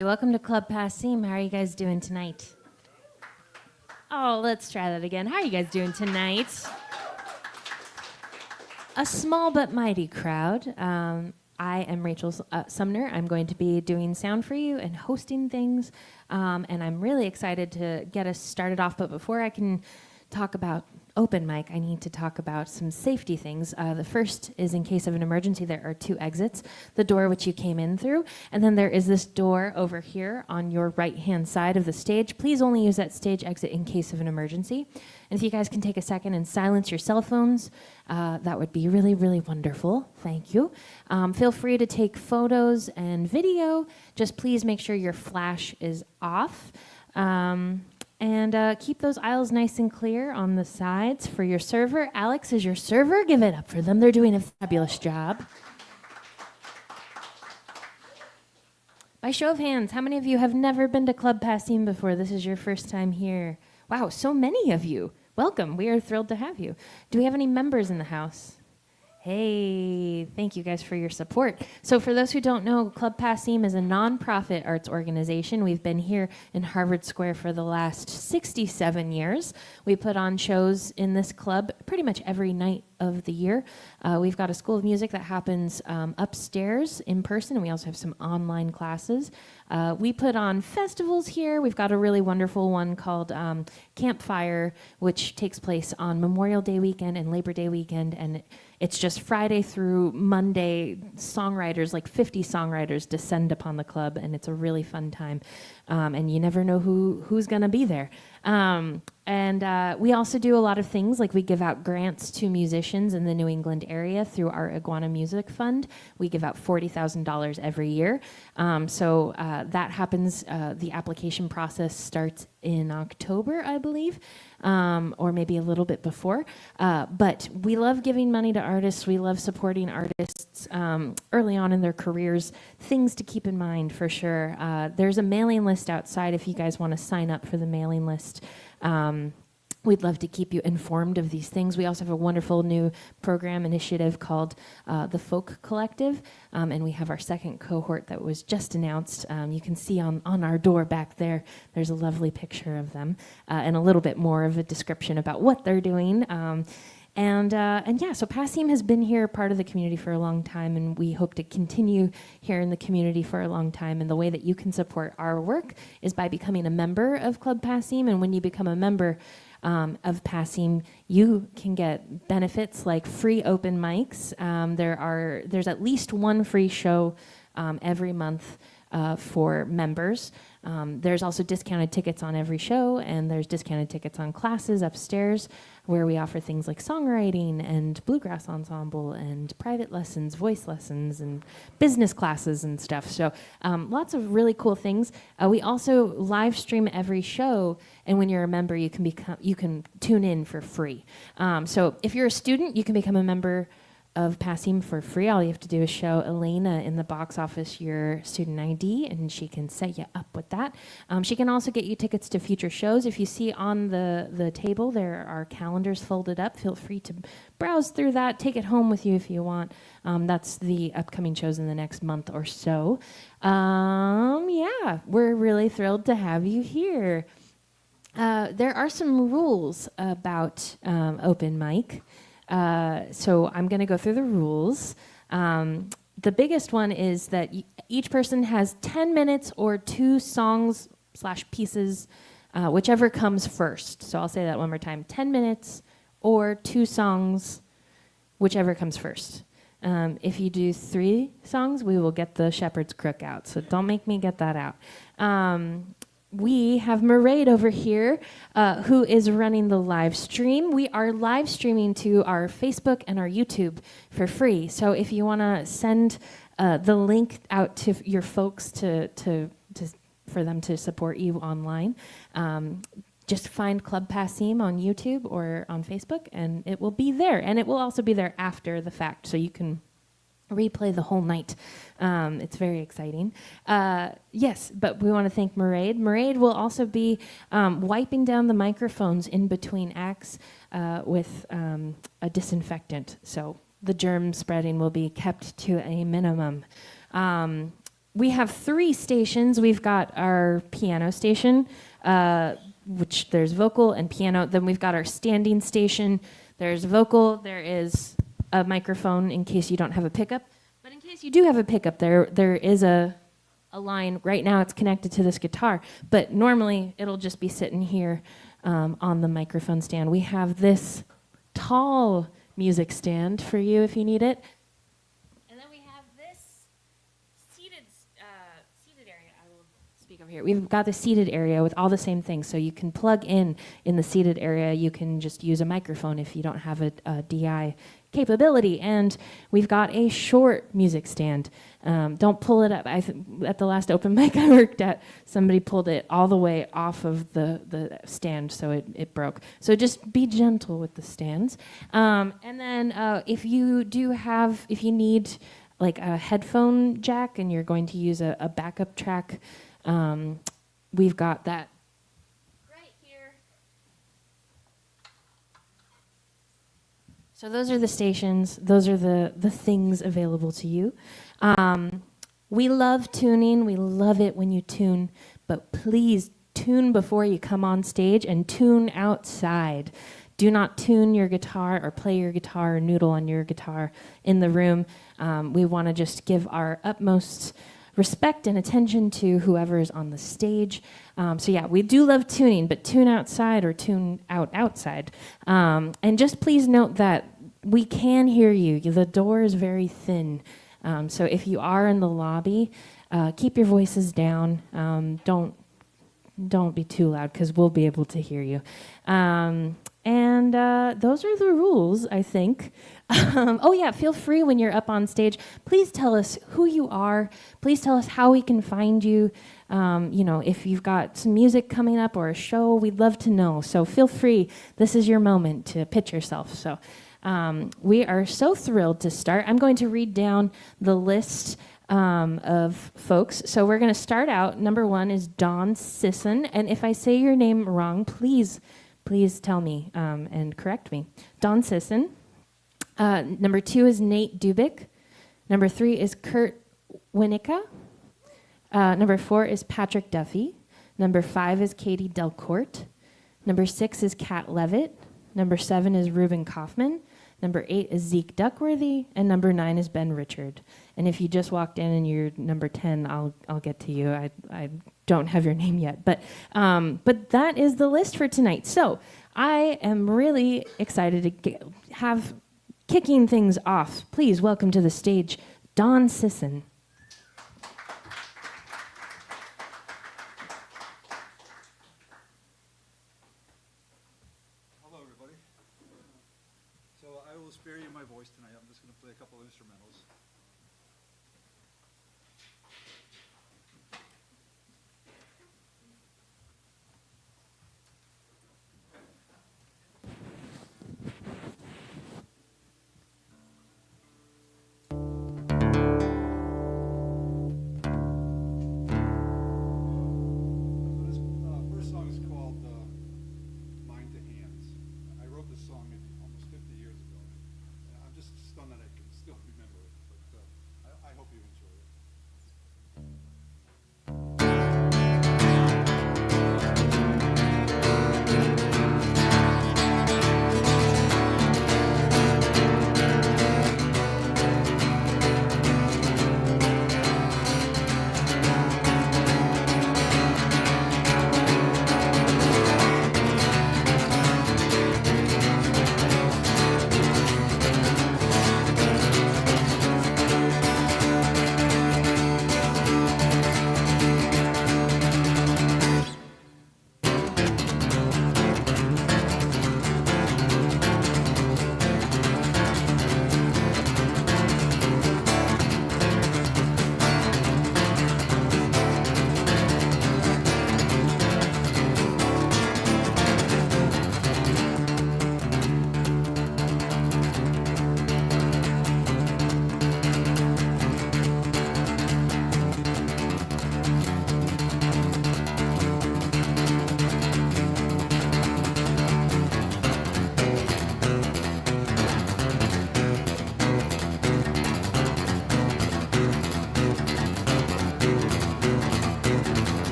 Welcome to Club Passim. How are you guys doing tonight? Oh, let's try that again. How are you guys doing tonight? A small but mighty crowd. I am Rachel Sumner. I'm going to be doing sound for you and hosting things. And I'm really excited to get us started off. But before I can talk about open mic, I need to talk about some safety things. The first is in case of an emergency, there are two exits, the door which you came in through, and then there is this door over here on your right-hand side of the stage. Please only use that stage exit in case of an emergency. And if you guys can take a second and silence your cell phones, that would be really, really wonderful. Thank you. Feel free to take photos and video. Just please make sure your flash is off. And keep those aisles nice and clear on the sides for your server. Alex is your server. Give it up for them. They're doing a fabulous job. By show of hands, how many of you have never been to Club Passim before? This is your first time here. Wow, so many of you. Welcome. We are thrilled to have you. Do we have any members in the house? Hey, thank you guys for your support. So for those who don't know, Club Passim is a nonprofit arts organization. We've been here in Harvard Square for the last 67 years. We put on shows in this club pretty much every night of the year. We've got a school of music that happens upstairs in person, and we also have some online classes. We put on festivals here. We've got a really wonderful one called Campfire, which takes place on Memorial Day weekend and Labor Day weekend, and it's just Friday through Monday. Songwriters, like 50 songwriters, descend upon the club, and it's a really fun time. And you never know who's going to be there. And we also do a lot of things, like we give out grants to musicians in the New England area through our Iguana Music Fund. We give out $40,000 every year. So that happens, the application process starts in October, I believe, or maybe a little bit before. But we love giving money to artists. We love supporting artists early on in their careers. Things to keep in mind for sure. There's a mailing list outside if you guys want to sign up for the mailing list. We'd love to keep you informed of these things. We also have a wonderful new program initiative called the Folk Collective, and we have our second cohort that was just announced. You can see on our door back there, there's a lovely picture of them, and a little bit more of a description about what they're doing. And yeah, so Passim has been here, part of the community for a long time, and we hope to continue here in the community for a long time. And the way that you can support our work is by becoming a member of Club Passim. And when you become a member of Passim, you can get benefits like free open mics. There's at least one free show every month for members. There's also discounted tickets on every show, and there's discounted tickets on classes upstairs where we offer things like songwriting and bluegrass ensemble and private lessons, voice lessons, and business classes and stuff. So lots of really cool things. We also live stream every show, and when you're a member, you can tune in for free. So if you're a student, you can become a member of Passim for free. All you have to do is show Elena in the box office your student ID, and she can set you up with that. She can also get you tickets to future shows. If you see on the table, there are calendars folded up. Feel free to browse through that. Take it home with you if you want. That's the upcoming shows in the next month or so. Yeah, we're really thrilled to have you here. There are some rules about open mic. So I'm going to go through the rules. The biggest one is that each person has 10 minutes or 2 songs / pieces, whichever comes first. So I'll say that one more time. 10 minutes or 2 songs, whichever comes first. If you do 3 songs, we will get the shepherd's crook out. So don't make me get that out. We have Mairead over here, who is running the live stream. We are live streaming to our Facebook and our YouTube for free. So if you want to send the link out to your folks for them to support you online, just find Club Passim on YouTube or on Facebook, and it will be there. And it will also be there after the fact, so you can replay the whole night. It's very exciting. Yes, but we want to thank Mairead. Mairead will also be wiping down the microphones in between acts with a disinfectant. So the germ spreading will be kept to a minimum. we have 3 stations. We've got our piano station, which there's vocal and piano. Then we've got our standing station. There's vocal. There is a microphone in case you don't have a pickup. But in case you do have a pickup, there is a line. Right now it's connected to this guitar, but normally it'll just be sitting here on the microphone stand. We have this tall music stand for you if you need it. And then we have this seated area. I will speak over here. We've got the seated area with all the same things, so you can plug in the seated area. You can just use a microphone if you don't have a DI capability. And we've got a short music stand. Don't pull it up. At the last open mic I worked at, somebody pulled it all the way off of the stand, so it broke. So just be gentle with the stands. And then if you need like a headphone jack and you're going to use a backup track, we've got that right here. So those are the stations. Those are the things available to you. We love tuning. We love it when you tune, but please tune before you come on stage and tune outside. Do not tune your guitar or play your guitar or noodle on your guitar in the room. We want to just give our utmost respect and attention to whoever is on the stage. So yeah, we do love tuning, but tune outside or tune outside. And just please note that we can hear you. The door is very thin. So if you are in the lobby, keep your voices down. Don't be too loud because we'll be able to hear you. And those are the rules, I think. Oh yeah, feel free when you're up on stage. Please tell us who you are. Please tell us how we can find you. If you've got some music coming up or a show, we'd love to know. So feel free. This is your moment to pitch yourself. So we are so thrilled to start. I'm going to read down the list of folks. So we're going to start out. Number 1 is Dawn Sisson. And if I say your name wrong, please tell me and correct me. Dawn Sisson. Number 2 is Nate Dubik. Number 3 is Kurt Winicka. Number 4 is Patrick Duffy. Number 5 is Katie Delcourt. Number 6 is Kat Levitt. Number 7 is Ruben Kaufman. Number 8 is Zeke Duckworthy. And number 9 is Ben Richard. And if you just walked in and you're number 10, I'll get to you. I don't have your name yet. But that is the list for tonight. So I am really excited to have kicking things off. Please welcome to the stage Dawn Sisson. Hello, everybody. So I will spare you my voice tonight. I'm just going to play a couple of instrumentals. Song almost 50 years ago. I'm just stunned that I can still remember it. But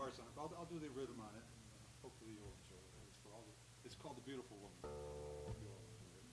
parts on it, but I'll do the rhythm on it, and hopefully you'll enjoy it. It's called The Beautiful Woman. Hope you all enjoy it.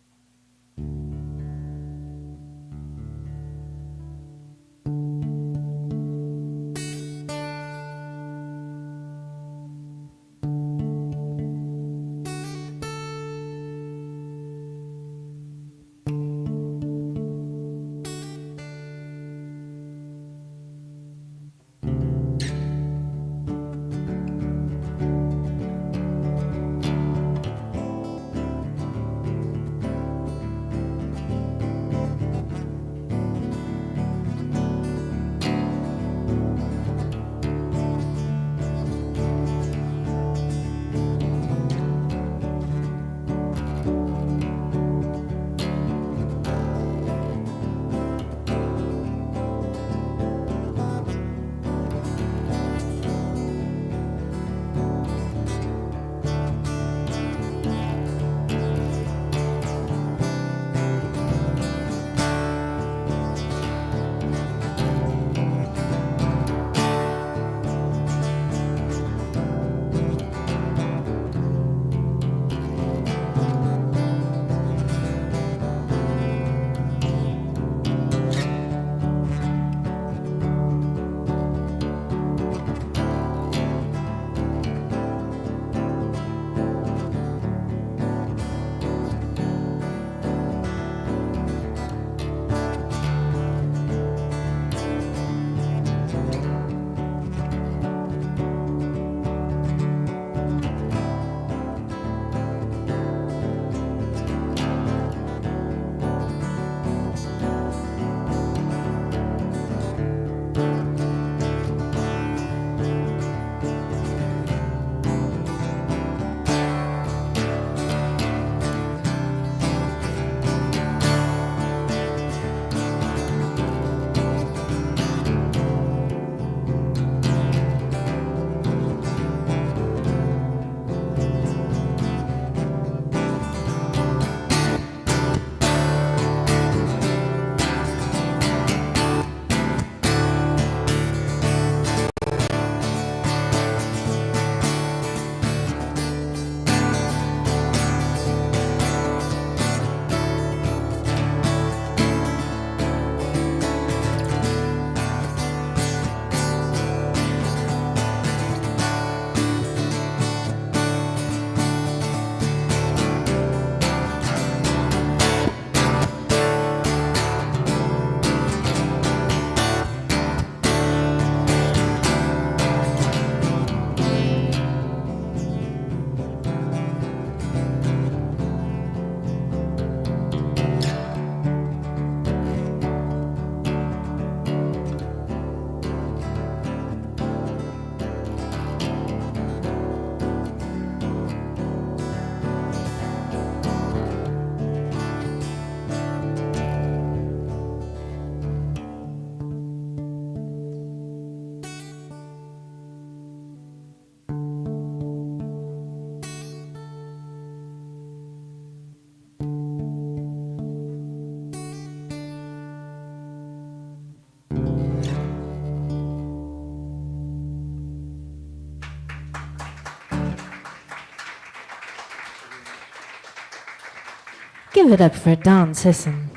Give it up for Don Sisson.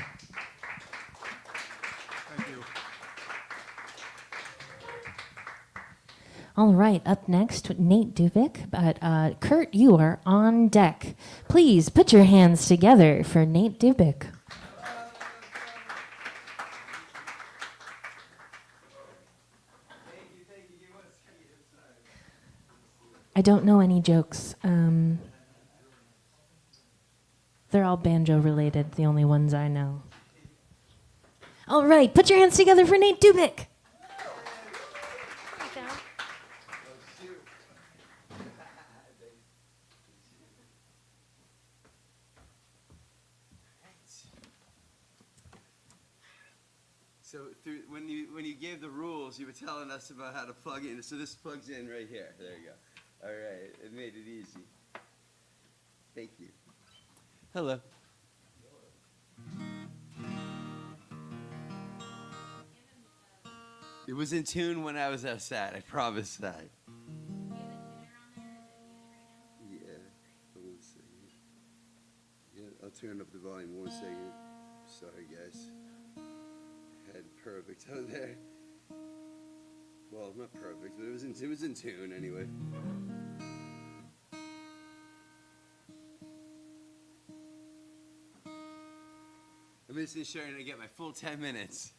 Thank you. All right, up next, Nate Dubik. But Kurt, you are on deck. Please put your hands together for Nate Dubik. I don't know any jokes. They're all banjo related, the only ones I know. All right, put your hands together for Nate Dubik. So when you gave the rules, you were telling us about how to plug in. So this plugs in right here. There you go. All right, it made it easy. Thank you. Hello. It was in tune when I was outside. I promise that. up the volume 1 second. Sorry, guys. Had perfect out there. Well, not perfect, but it was in tune anyway. I'm just ensuring I get my full 10 minutes.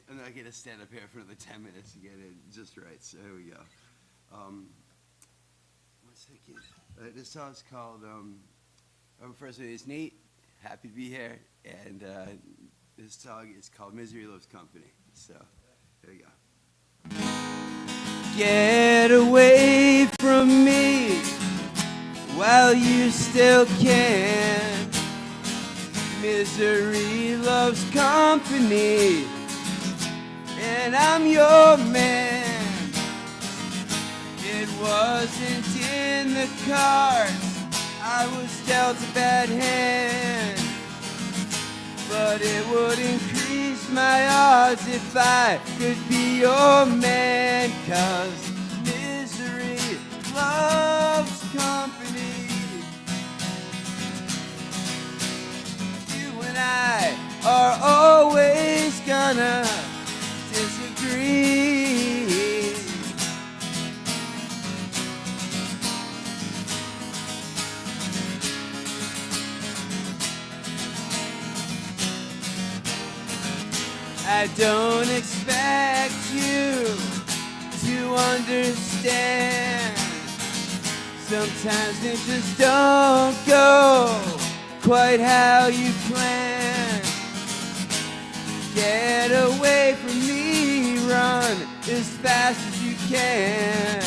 I'm not going to stand up here for another 10 minutes to get it just right, so here we go. 1 second. This song's called, first name is Nate, happy to be here, and this song is called Misery Loves Company, so here we go. Get away from me while you still can. Misery loves company, and I'm your man. It wasn't in the cards, I was dealt a bad hand, but it would increase my odds if I could be your man, 'cause misery loves company. You and I are always gonna disagree. I don't expect you to understand. Sometimes things just don't go quite how you plan. Get away from me, run as fast as you can.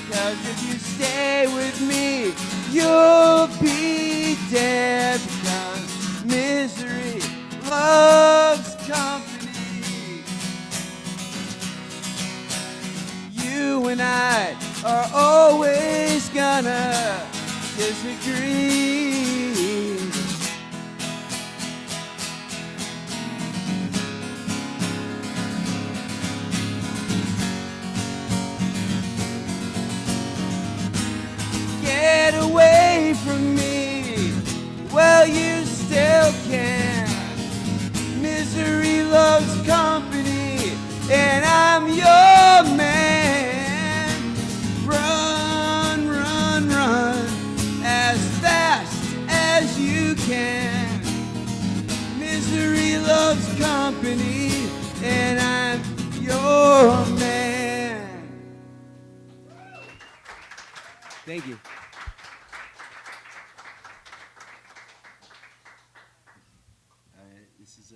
Because if you stay with me, you'll be dead. Because misery loves company. You and I are always gonna disagree. Get away from me, well you still can. Misery loves company, and I'm your man. Run, run, run, as fast as you can. Misery loves company, and I'm your man. Thank you. This is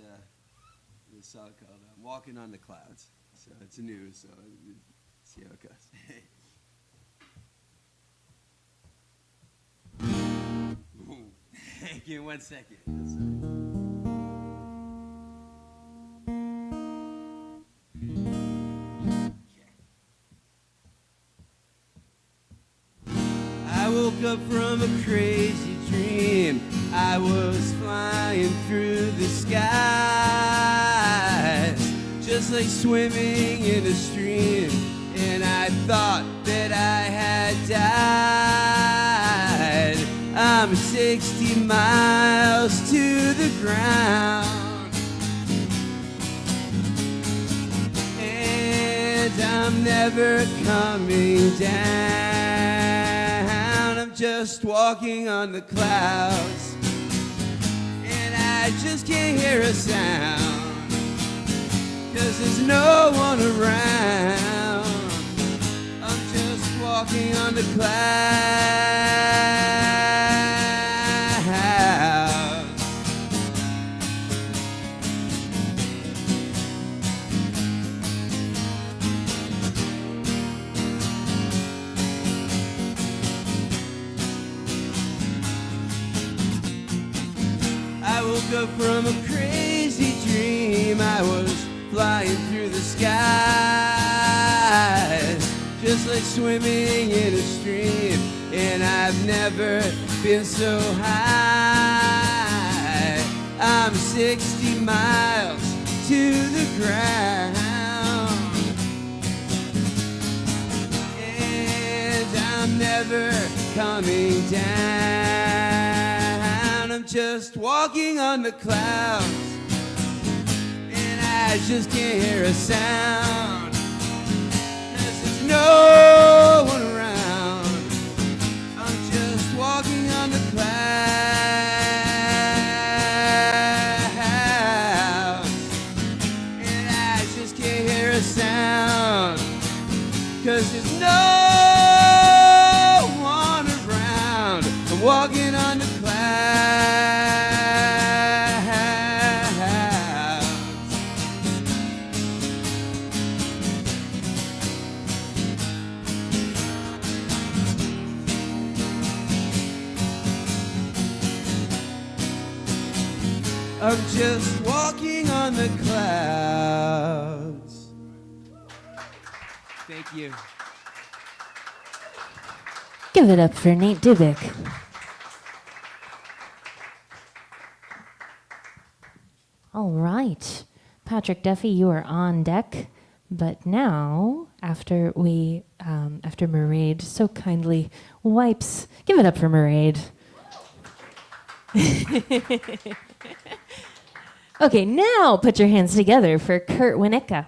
this song called Walking on the Clouds. So it's new, so see how it goes. Give me 1 second. I woke up from a crazy dream. I was flying through the skies, just like swimming in a stream, and I thought that I had died. I'm 60 miles to the ground, and I'm never coming down. I'm just walking on the clouds, and I just can't hear a sound, 'cause there's no one around. I'm just walking on the clouds. up from a crazy dream. I was flying through the skies, just like swimming in a stream. And I've never been so high. I'm 60 miles to the ground, and I'm never coming down. I'm just walking on the clouds, and I just can't hear a sound, 'cause there's no one around. I'm just walking on the clouds, and I just can't hear a sound, 'cause there's no one around. I'm walking on the clouds. I'm just walking on the clouds. Thank you. Give it up for Nate Dubik. All right. Patrick Duffy, you are on deck. But now, after Mairead so kindly wipes, give it up for Mairead. Okay, now put your hands together for Kurt Winnicka.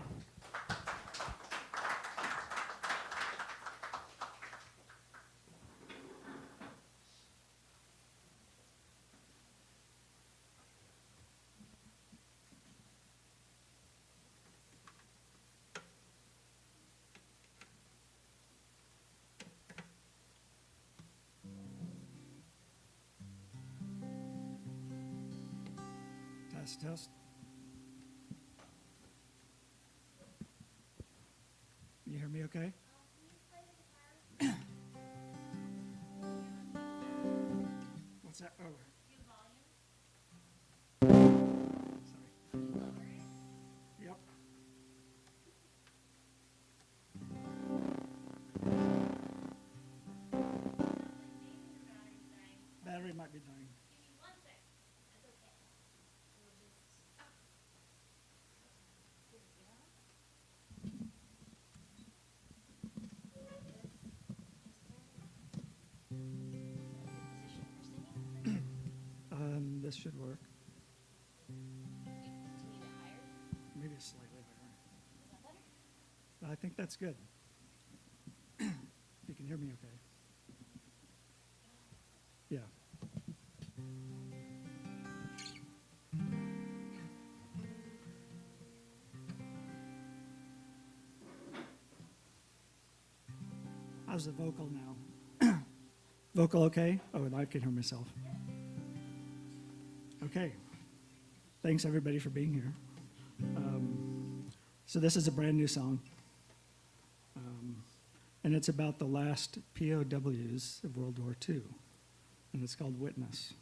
Test, test. Can you hear me okay? What's that? Oh. Sorry. Yep. Battery might be dying. This should work. Maybe slightly higher. I think that's good. You can hear me okay. Yeah. How's the vocal now? Vocal okay? Oh, and I can hear myself. Okay. Thanks everybody for being here. So this is a brand new song. And it's about the last POWs of World War II. And it's called Witness.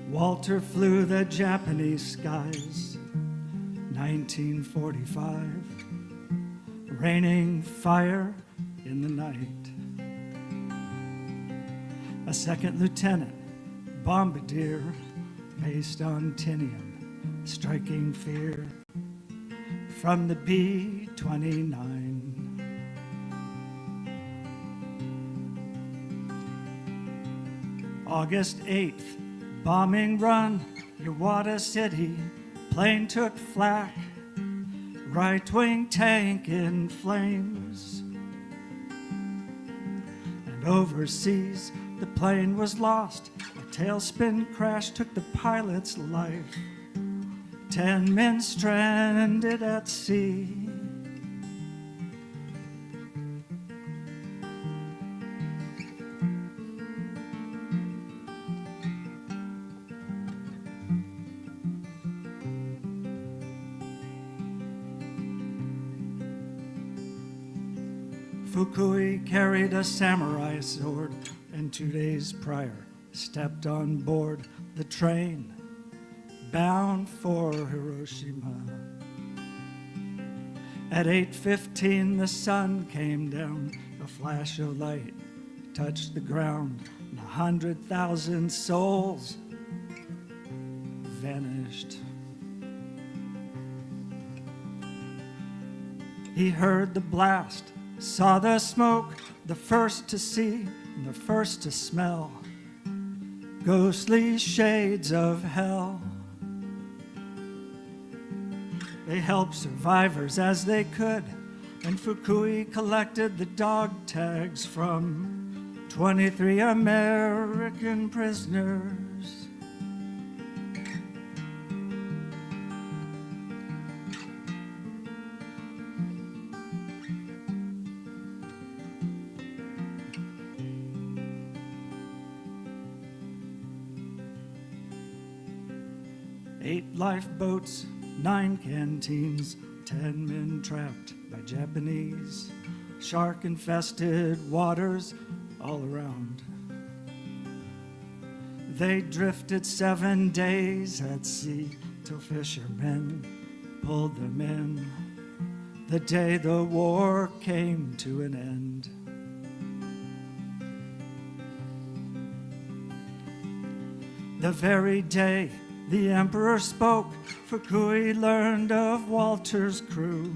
Walter flew the Japanese skies, 1945, raining fire in the night. A second lieutenant, bombardier, based on Tinian, striking fear from the B-29. August 8th, bombing run, Yawata City, plane took flak, right-wing tank in flames. And overseas, the plane was lost, a tailspin crash took the pilot's life. 10 men stranded at sea. Fukui carried a samurai sword and 2 days prior stepped on board the train bound for Hiroshima. At 8:15 the sun came down, a flash of light touched the ground, and 100,000 souls vanished. He heard the blast, saw the smoke, the first to see and the first to smell ghostly shades of hell. They helped survivors as they could, and Fukui collected the dog tags from 23 American prisoners. Eight lifeboats, 9 canteens, 10 men trapped by Japanese, shark-infested waters all around. They drifted 7 days at sea till fishermen pulled them in the day the war came to an end. The very day the emperor spoke, Fukui learned of Walter's crew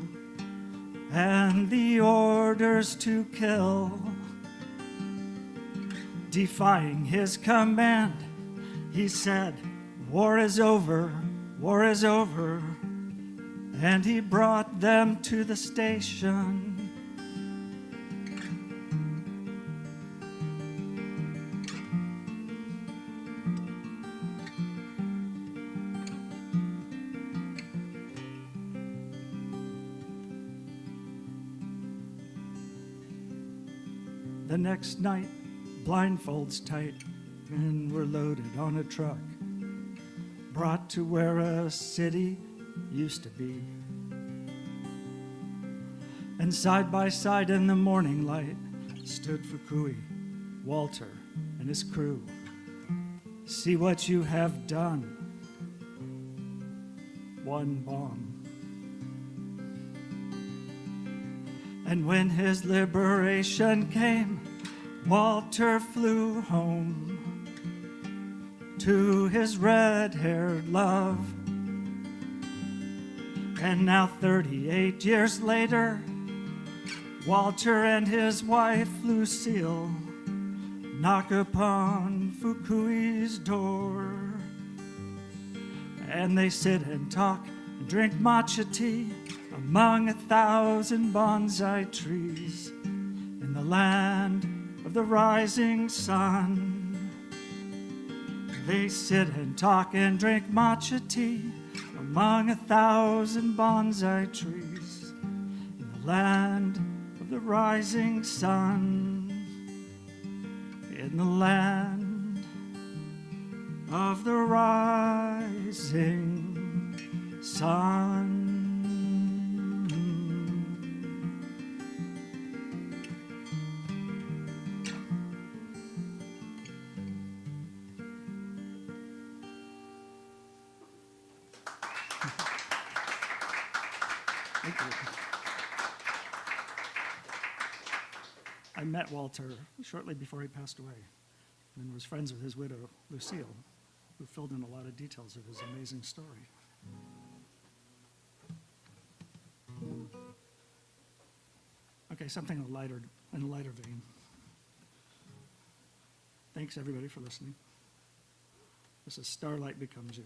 and the orders to kill. Defying his command, he said, "War is over, war is over," and he brought them to the station. The next night, blindfolds tight, men were loaded on a truck, brought to where a city used to be. And side by side in the morning light stood Fukui, Walter, and his crew. "See what you have done." One bomb. And when his liberation came, Walter flew home to his red-haired love. And now 38 years later, Walter and his wife Lucille knock upon Fukui's door. And they sit and talk and drink matcha tea among 1,000 bonsai trees in the land of the rising sun. They sit and talk and drink matcha tea among 1,000 bonsai trees in the land of the rising sun. In the land of the rising sun. Thank you. I met Walter shortly before he passed away and was friends with his widow, Lucille, who filled in a lot of details of his amazing story. Okay, something in a lighter vein. Thanks, everybody, for listening. This is Starlight Becomes You.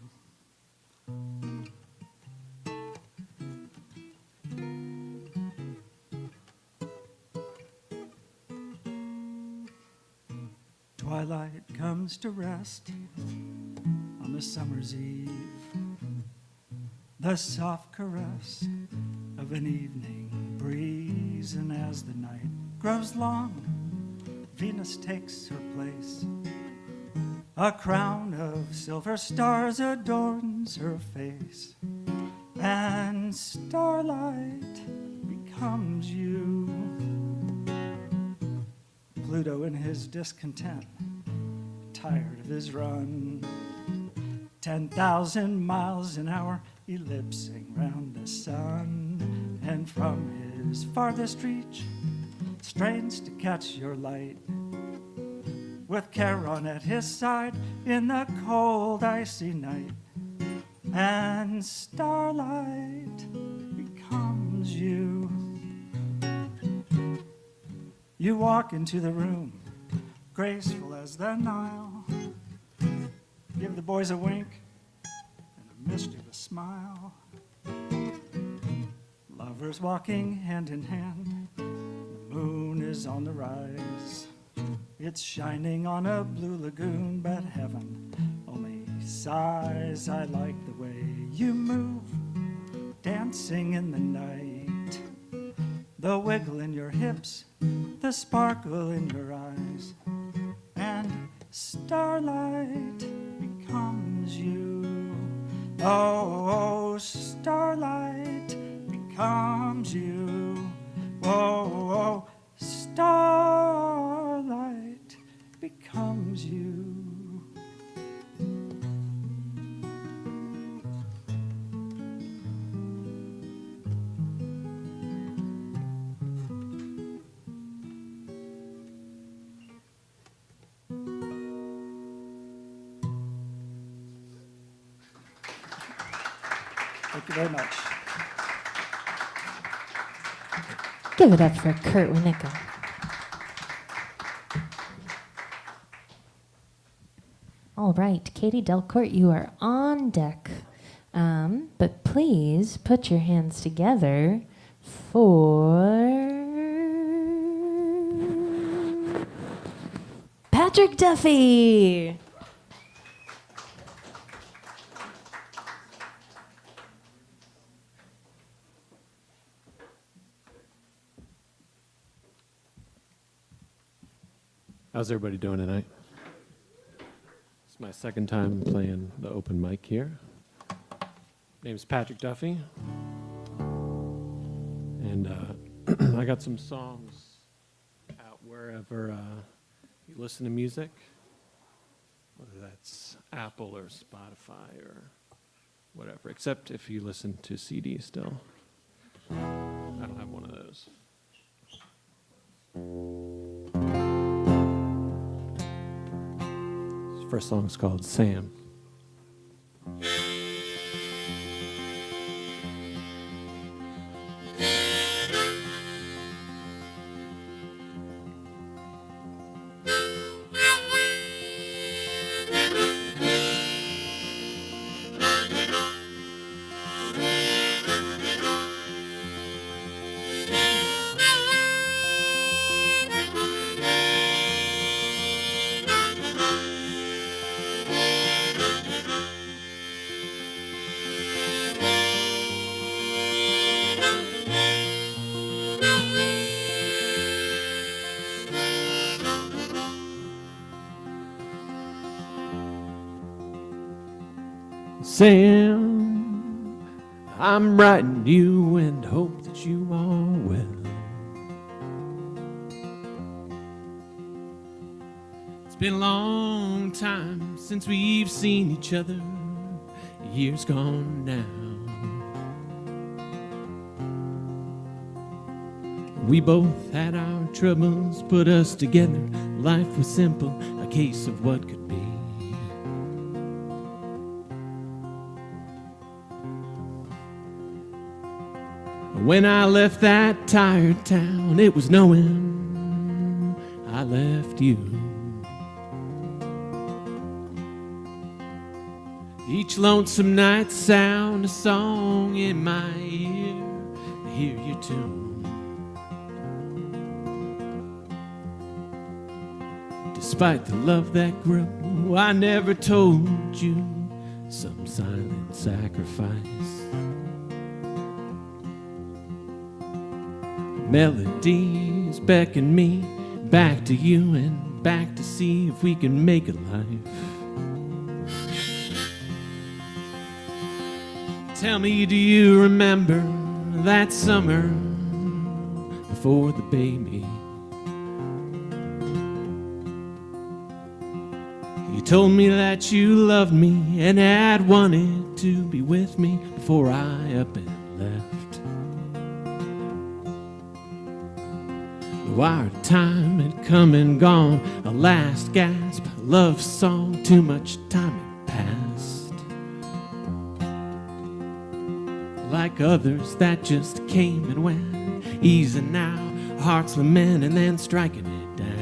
Twilight comes to rest on the summer's eve, the soft caress of an evening breeze, and as the night grows long, Venus takes her place. A crown of silver stars adorns her face, and starlight becomes you. Pluto in his discontent, tired of his run. 10,000 miles an hour ellipsing round the sun, and from his farthest reach strains to catch your light, with Charon at his side in the cold icy night, and starlight becomes you. You walk into the room, graceful as the Nile, give the boys a wink and a mischievous smile. Lovers walking hand in hand, the moon is on the rise. It's shining on a blue lagoon, but heaven only sighs. I like the way you move, dancing in the night, the wiggle in your hips, the sparkle in your eyes, and starlight becomes you. Oh, starlight becomes you. Oh, starlight becomes you. Thank you very much. Give it up for Kurt Winnicke. All right, Katie Delcourt, you are on deck. But please put your hands together for Patrick Duffy. How's everybody doing tonight? It's my second time playing the open mic here. Name's Patrick Duffy. And I got some songs out wherever you listen to music, whether that's Apple or Spotify or whatever, except if you listen to CD still. I don't have one of those. First song's called Sam. Sam, I'm writing you and hope that you are well. It's been a long time since we've seen each other, years gone now. We both had our troubles put us together. Life was simple, a case of what could be. When I left that tired town, it was knowing I left you. Each lonesome night sound a song in my ear. I hear your tune. Despite the love that grew, I never told you some silent sacrifice. Melodies beckon me back to you and back to see if we can make a life. Tell me, do you remember that summer before the baby? told me that you loved me and had wanted to be with me before I up and left. Though our time had come and gone, a last gasp, a love song, too much time had passed. Like others that just came and went, easing now, hearts lament and then striking it down.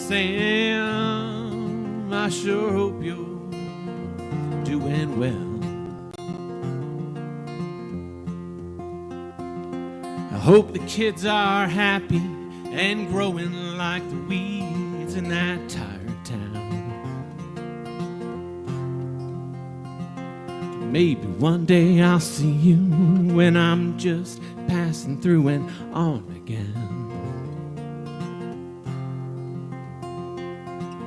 Sam, I sure hope you're doing well. I hope the kids are happy and growing like the weeds in that tired town. Maybe one day I'll see you when I'm just passing through and on again.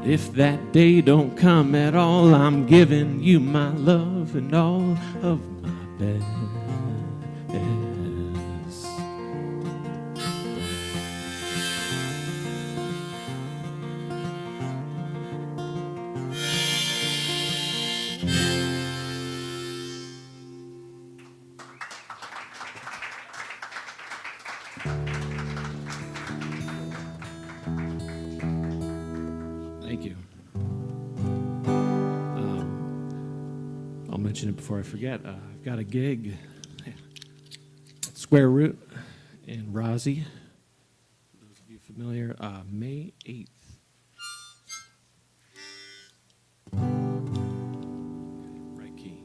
If that day don't come at all, I'm giving you my love and all of my best. Thank you. I'll mention it before I forget. I've got a gig at Square Root in Rossi. For those of you familiar, May 8th. Right key.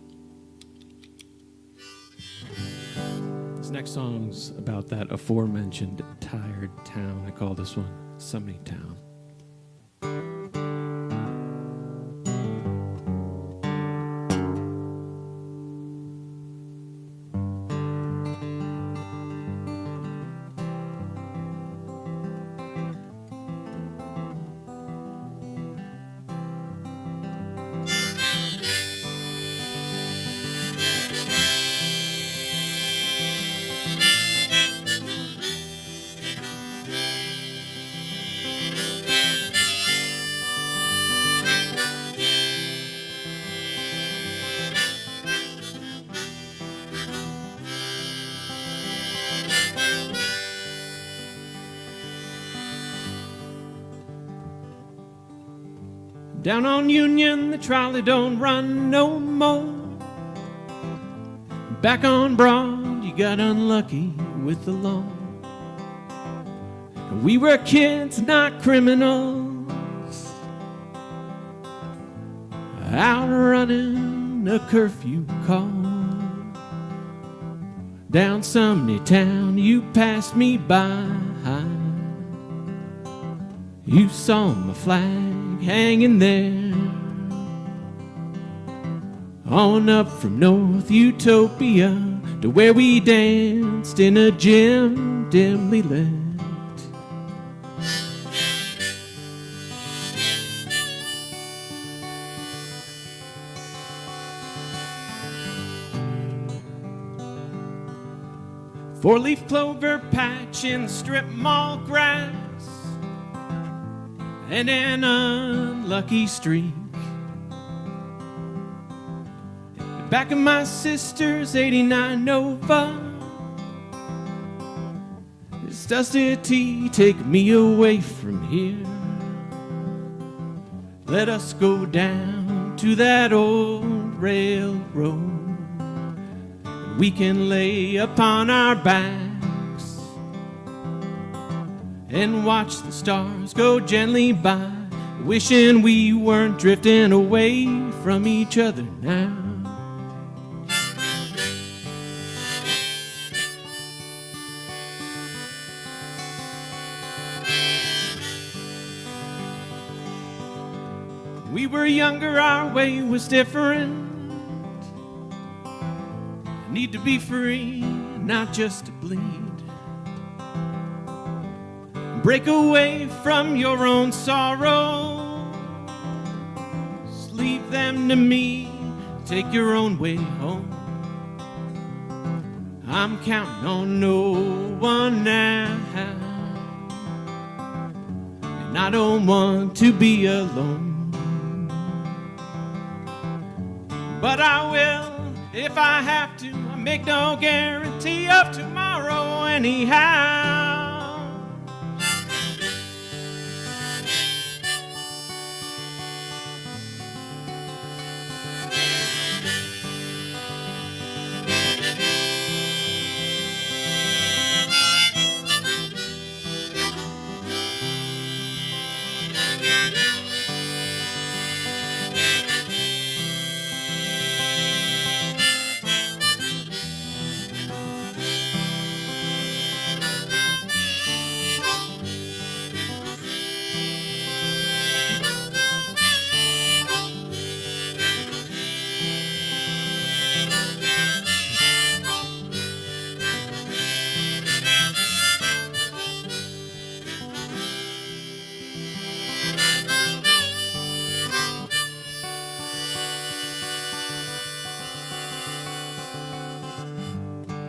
This next song's about that aforementioned tired town. I call this one Sumney Town. Down on Union, the trolley don't run no more. Back on Broad, you got unlucky with the law. We were kids, not criminals, out running a curfew call. Down Sumney Town, you passed me by. You saw my flag hanging there. On up from North Utopia to where we danced in a gym dimly lit. Four-leaf clover patch in strip mall grass and an unlucky streak. Back of my sister's 89 Nova, this dusty tea, take me away from here. Let us go down to that old railroad. We can lay upon our backs and watch the stars go gently by, wishing we weren't drifting away from each other now. We were younger, our way was different. Need to be free, not just to bleed. Break away from your own sorrows. Leave them to me, take your own way home. I'm counting on no one now, and I don't want to be alone. But I will if I have to. I make no guarantee of tomorrow anyhow.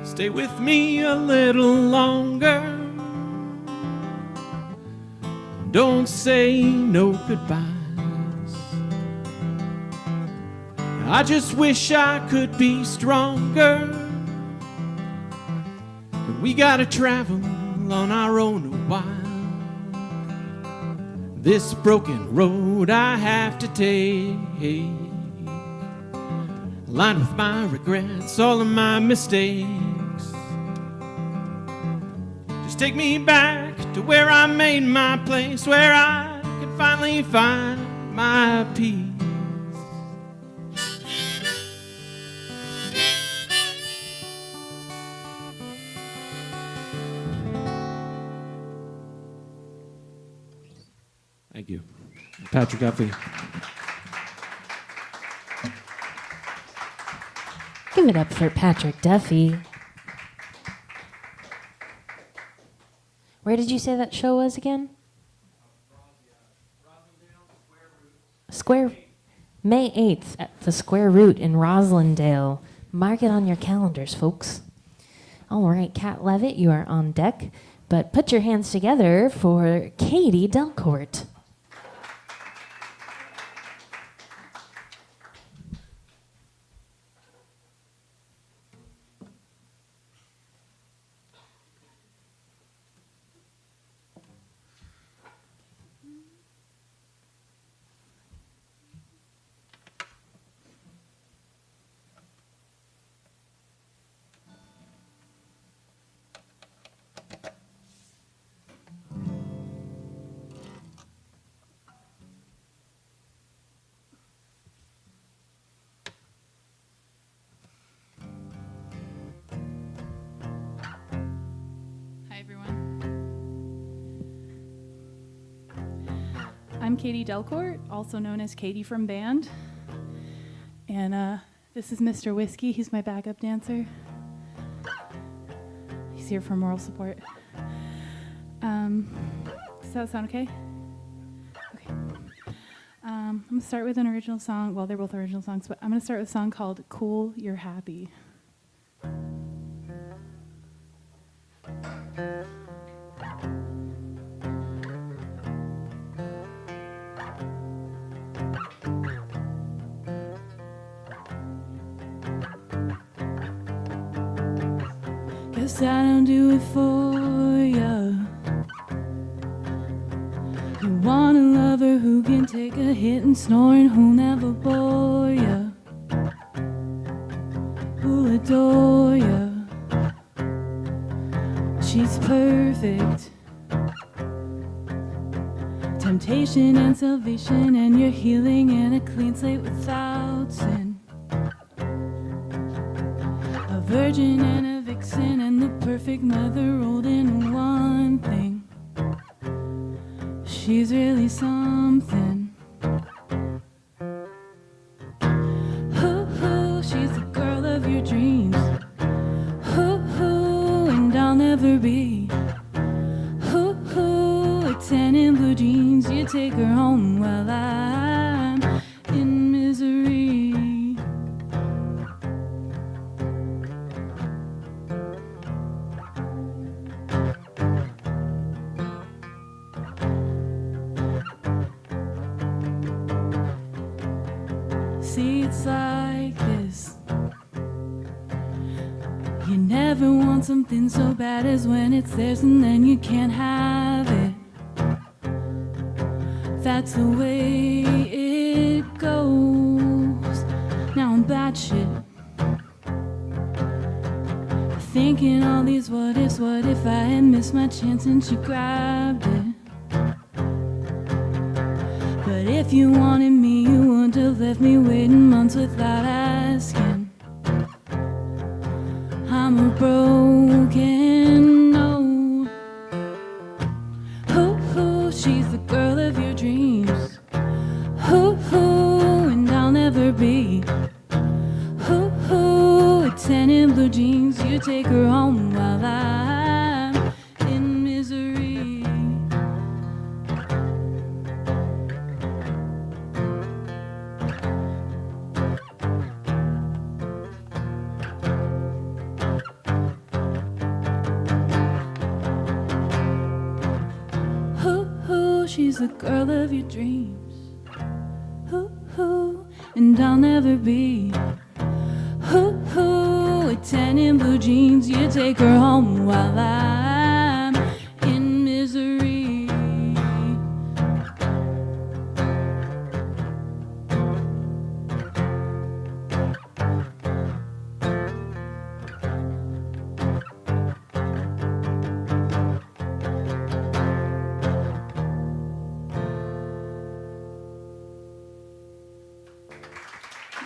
Stay with me a little longer. Don't say no goodbyes. I just wish I could be stronger. But we gotta travel on our own a while. This broken road I have to take, lined with my regrets, all of my mistakes. Just take me back to where I made my place, where I can finally find my peace. Thank you. Patrick Duffy. Give it up for Patrick Duffy. Where did you say that show was again? Square, May 8th at the Square Root in Roslindale. Mark it on your calendars, folks. All right, Kat Levitt, you are on deck, but put your hands together for Katie Delcourt. Hi, everyone. I'm Katie Delcourt, also known as Katie from Band. And this is Mr. Whiskey. He's my backup dancer. He's here for moral support. Does that sound okay? Okay. I'm going to start with an original song. Well, they're both original songs, but I'm going to start with a song called Cool, You're Happy. Guess I don't do it for ya. You want a lover who can take a hit and snore and who'll never bore ya, who'll adore ya. She's perfect. Temptation and salvation and your healing and a clean slate without sin. A virgin and a vixen and the perfect mother rolled in one thing. She's really something. jeans. You take her home while I'm in misery. See, it's like this. You never want something so bad as when it's theirs and then you can't have it. That's the way it goes. Now I'm batshit, thinking all these what ifs. What if I had missed my chance and she grabbed it? But if you wanted me, you wouldn't have left me waiting months without asking. I'm a broken note. Hoo-hoo, she's the girl of your dreams. Hoo-hoo, and I'll never be. Hoo-hoo, a 10 in blue jeans. You take her home while I'm in misery. Hoo-hoo, she's the girl of your dreams. Hoo-hoo, and I'll never be. Hoo-hoo, a 10 in blue jeans. You take her home while I'm in misery.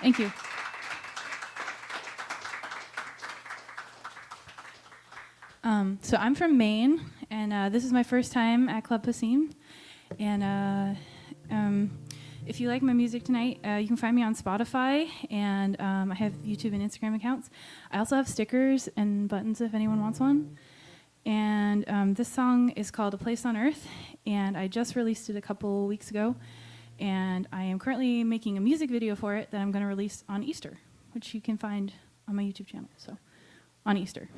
Thank you. So I'm from Maine, and this is my first time at Club Passim. And if you like my music tonight, you can find me on Spotify, and I have YouTube and Instagram accounts. I also have stickers and buttons if anyone wants one. And this song is called A Place on Earth, and I just released it a couple weeks ago. And I am currently making a music video for it that I'm going to release on Easter, which you can find on my YouTube channel. So, on Easter.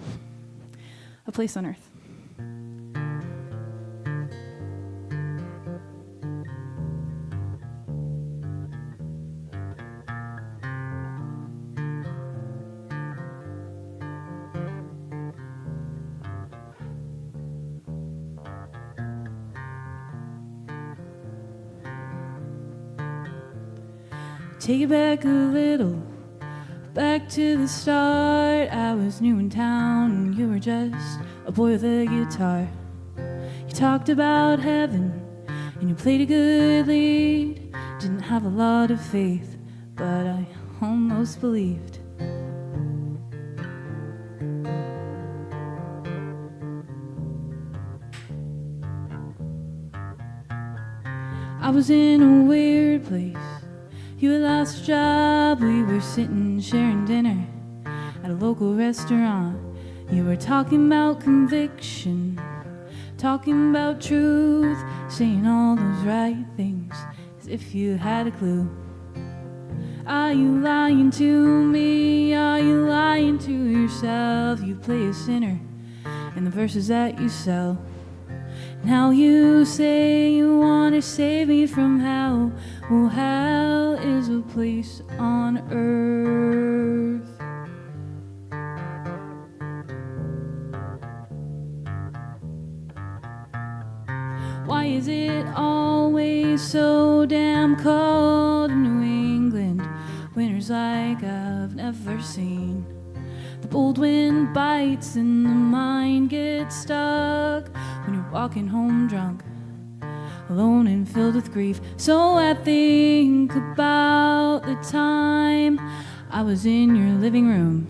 A Place on Earth. Take it back a little, back to the start. I was new in town and you were just a boy with a guitar. You talked about heaven and you played a good lead. Didn't have a lot of faith, but I almost believed. I was in a weird place. You had lost your job, we were sitting sharing dinner at a local restaurant. You were talking about conviction, talking about truth, saying all those right things as if you had a clue. Are you lying to me? Are you lying to yourself? You play a sinner in the verses that you sell. Now you say you want to save me from hell. Well, hell is a place on earth. Why is it always so damn cold in New England? Winters like I've never seen. The cold wind bites and the mind gets stuck when you're walking home drunk, alone and filled with grief. So I think about the time I was in your living room.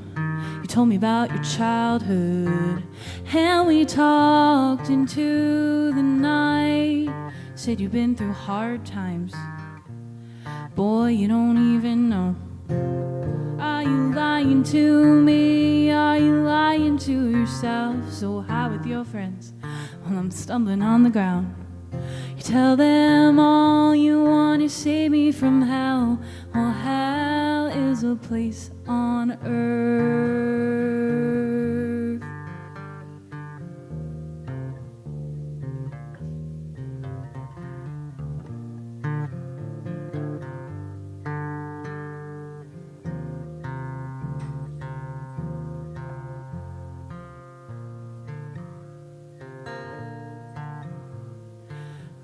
You told me about your childhood, and we talked into the night. Said you've been through hard times. Boy, you don't even know. Are you lying to me? Are you lying to yourself? So high with your friends while I'm stumbling on the ground. You Tell them all you want to save me from hell. Well, hell is a place on earth.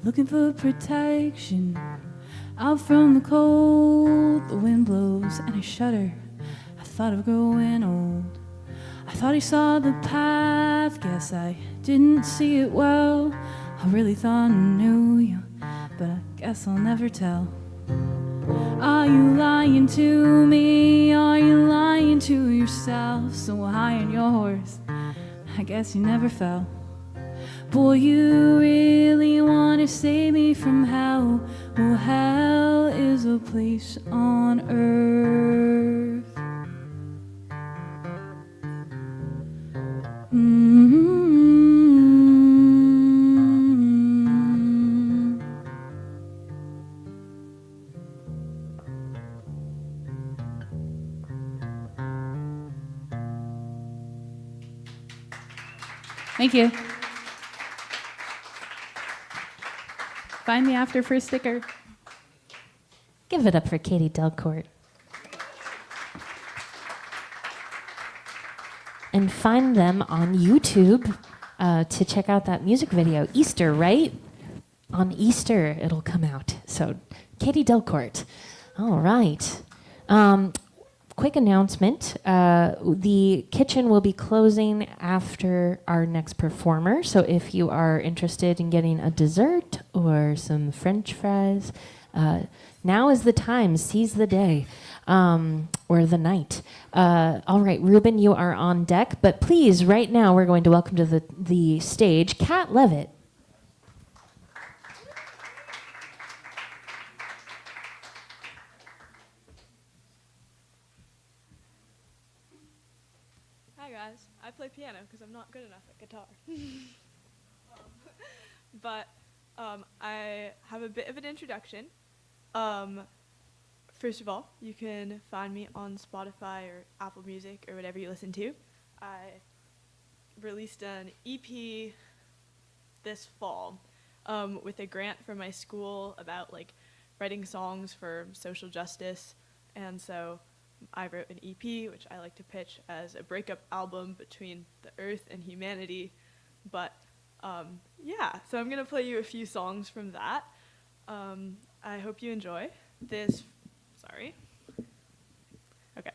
Looking for protection out from the cold. The wind blows and I shudder. I thought of growing old. I thought I saw the path. Guess I didn't see it well. I really thought I knew you, but I guess I'll never tell. Are you lying to me? Are you lying to yourself? So high on your horse, I guess you never fell. Boy, you really want to save me from hell. Well, hell is a place on earth. Thank you. Find me after for a sticker. Give it up for Katie Delcourt. And find them on YouTube to check out that music video. Easter, right? On Easter, it'll come out. So, Katie Delcourt. All right. Quick announcement. The kitchen will be closing after our next performer. So if you are interested in getting a dessert or some French fries, now is the time. Seize the day or the night. All right, Ruben, you are on deck. But please, right now, we're going to welcome to the stage Kat Levitt. Hi guys, I play piano because I'm not good enough at guitar. But I have a bit of an introduction. First of all, you can find me on Spotify or Apple Music or whatever you listen to. I released an EP this fall with a grant from my school about like writing songs for social justice, and so I wrote an EP, which I like to pitch as a breakup album between the earth and humanity. But yeah, so I'm going to play you a few songs from that. I hope you enjoy this. Sorry. Okay.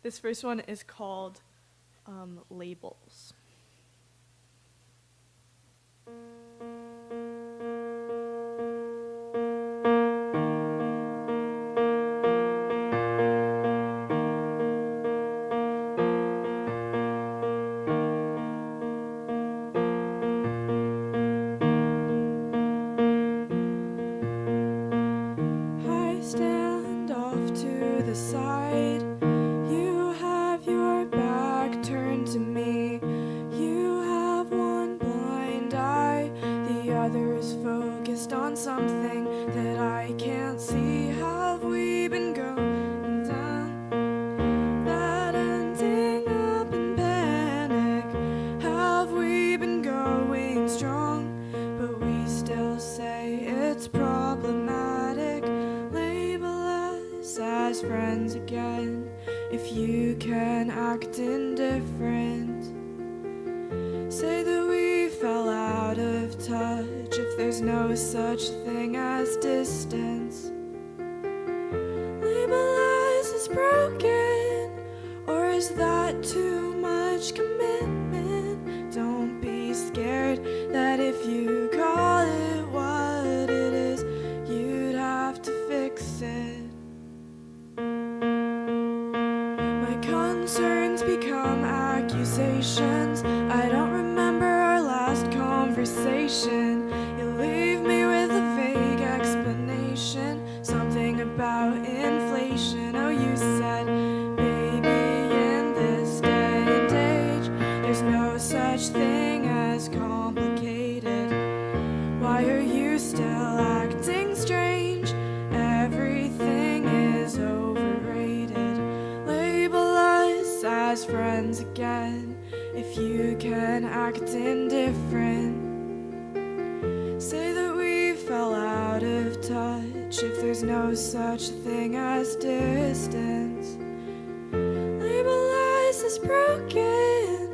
This first one is called Labels. Friends again, if you can act indifferent. Say that we fell out of touch, if there's no such thing as distance. Label us as broken, or is that too much commitment? Don't be scared that if you call it what it is, you'd have to fix it. Concerns become accusations. I don't remember our last conversation. You leave me with a vague explanation, something about inflation. Oh, you said, baby, in this day and age, still acting strange. Everything is overrated. Label us as friends again if you can act indifferent. Say that we fell out of touch if there's no such thing as distance. Label us as broken,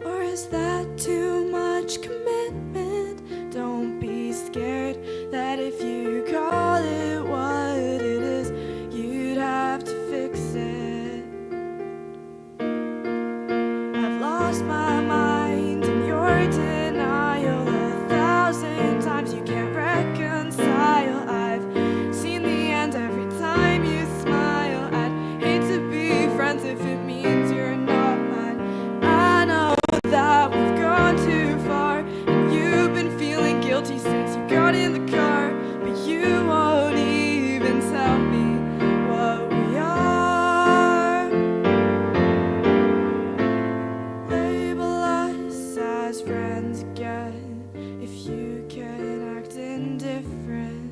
or is that too much commitment? Don't be scared that if you call it what it is, you'd have to fix it. I've lost my mind in your denial 1,000 times. You can't reconcile. I've seen the end every time you smile. I'd hate to be friends if it means you're not mine. I know that we've gone too far, and you've been feeling guilty since you got in the car, but you won't even tell me what we are. Label us as friends again if you can act indifferent.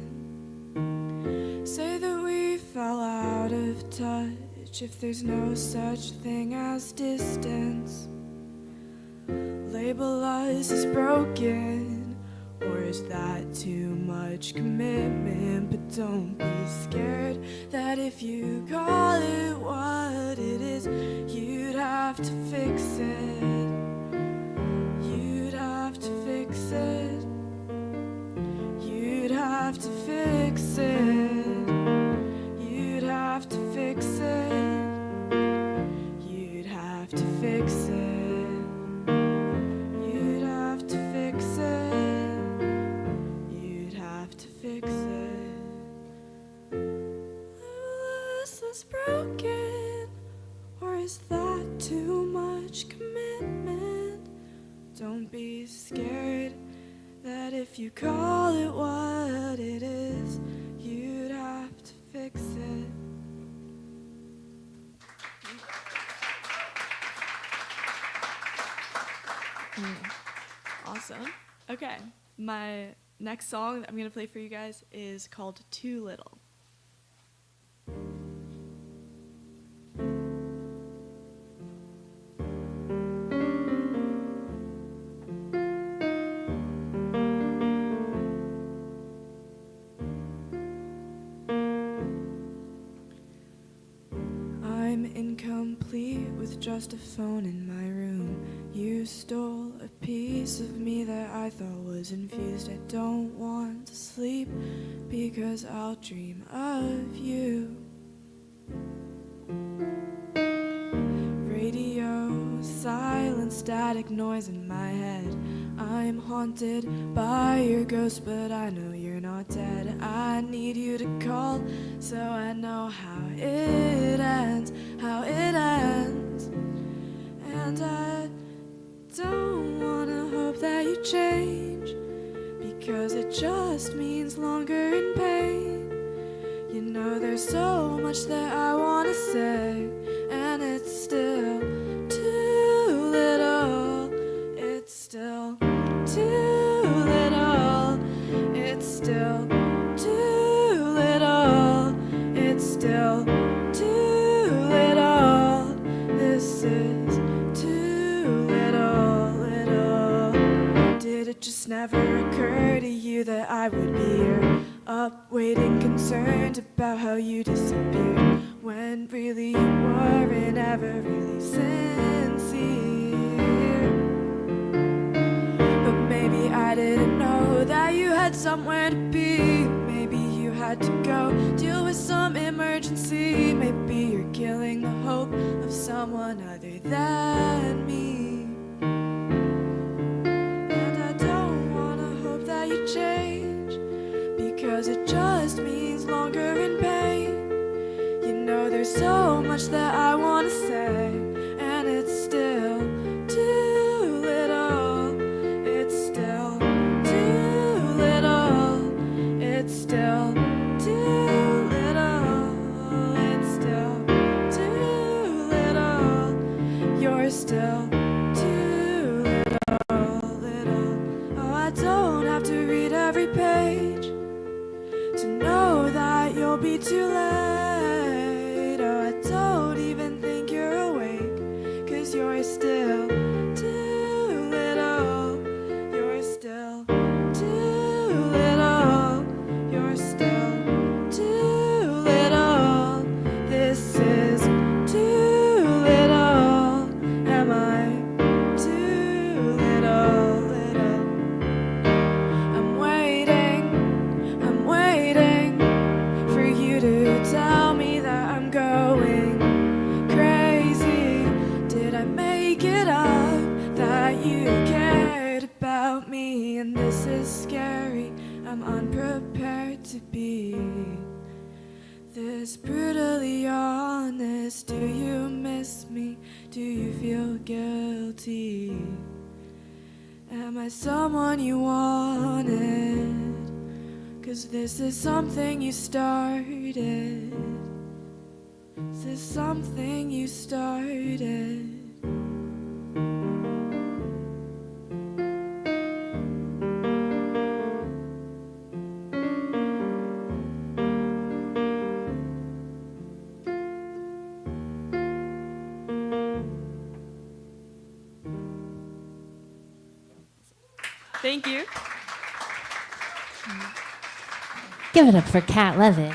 Say that we fell out of touch if there's no such thing as distance. Label us as broken, or is that too much commitment? But don't be scared that if you call it what it is, you'd have to fix it. You'd have to fix it. You'd have to fix it. You'd have to fix it. You'd have to fix it. You'd have to fix it. You'd have to fix it. Unless it's broken, or is that too much commitment? Don't be scared that if you call it what it is, you'd have to fix it. Awesome. Okay, my next song that I'm gonna play for you guys is called Too Little. I'm incomplete with just a phone in my room. You stole a piece of me that I thought was infused. I don't want to sleep because I'll dream of you. Radio, silent, static noise in my head. I'm haunted by your ghost, but I know you're not dead. I need you to call so I know how it ends, how it ends. And I don't wanna hope that you change, because it just means longer in pain. You know there's so much that I wanna say, and it's still too little. It's still too little. It's still too little. It's still too little. This is too little, little. Did it just never occur to you that I would be here, up waiting, concerned about how you disappeared, when really you weren't ever really sincere? But maybe I didn't know that you had somewhere to be. Maybe you had to go deal with some emergency. Maybe you're killing the hope of someone other than me. And I don't wanna hope that you change, because it just means longer in pain. You know there's so much that I wanna say, and it's still too little. It's still too little. It's still too little. It's still too little. You're still too little, little. Oh, I don't have to read every page be too late. Oh, I don't even think you're awake, 'cause you're still too little. You're still too little. You're still too little. This is too little. Am I too little? Little. I'm waiting for you to tell me that I'm going crazy. Did I make it up that you cared about me? And this is scary. I'm unprepared to be this brutally honest. Do you miss me? Do you feel guilty? Am I someone you wanted? 'Cause this is something you started. This is something you started. Thank you. Give it up for Kat Levitt.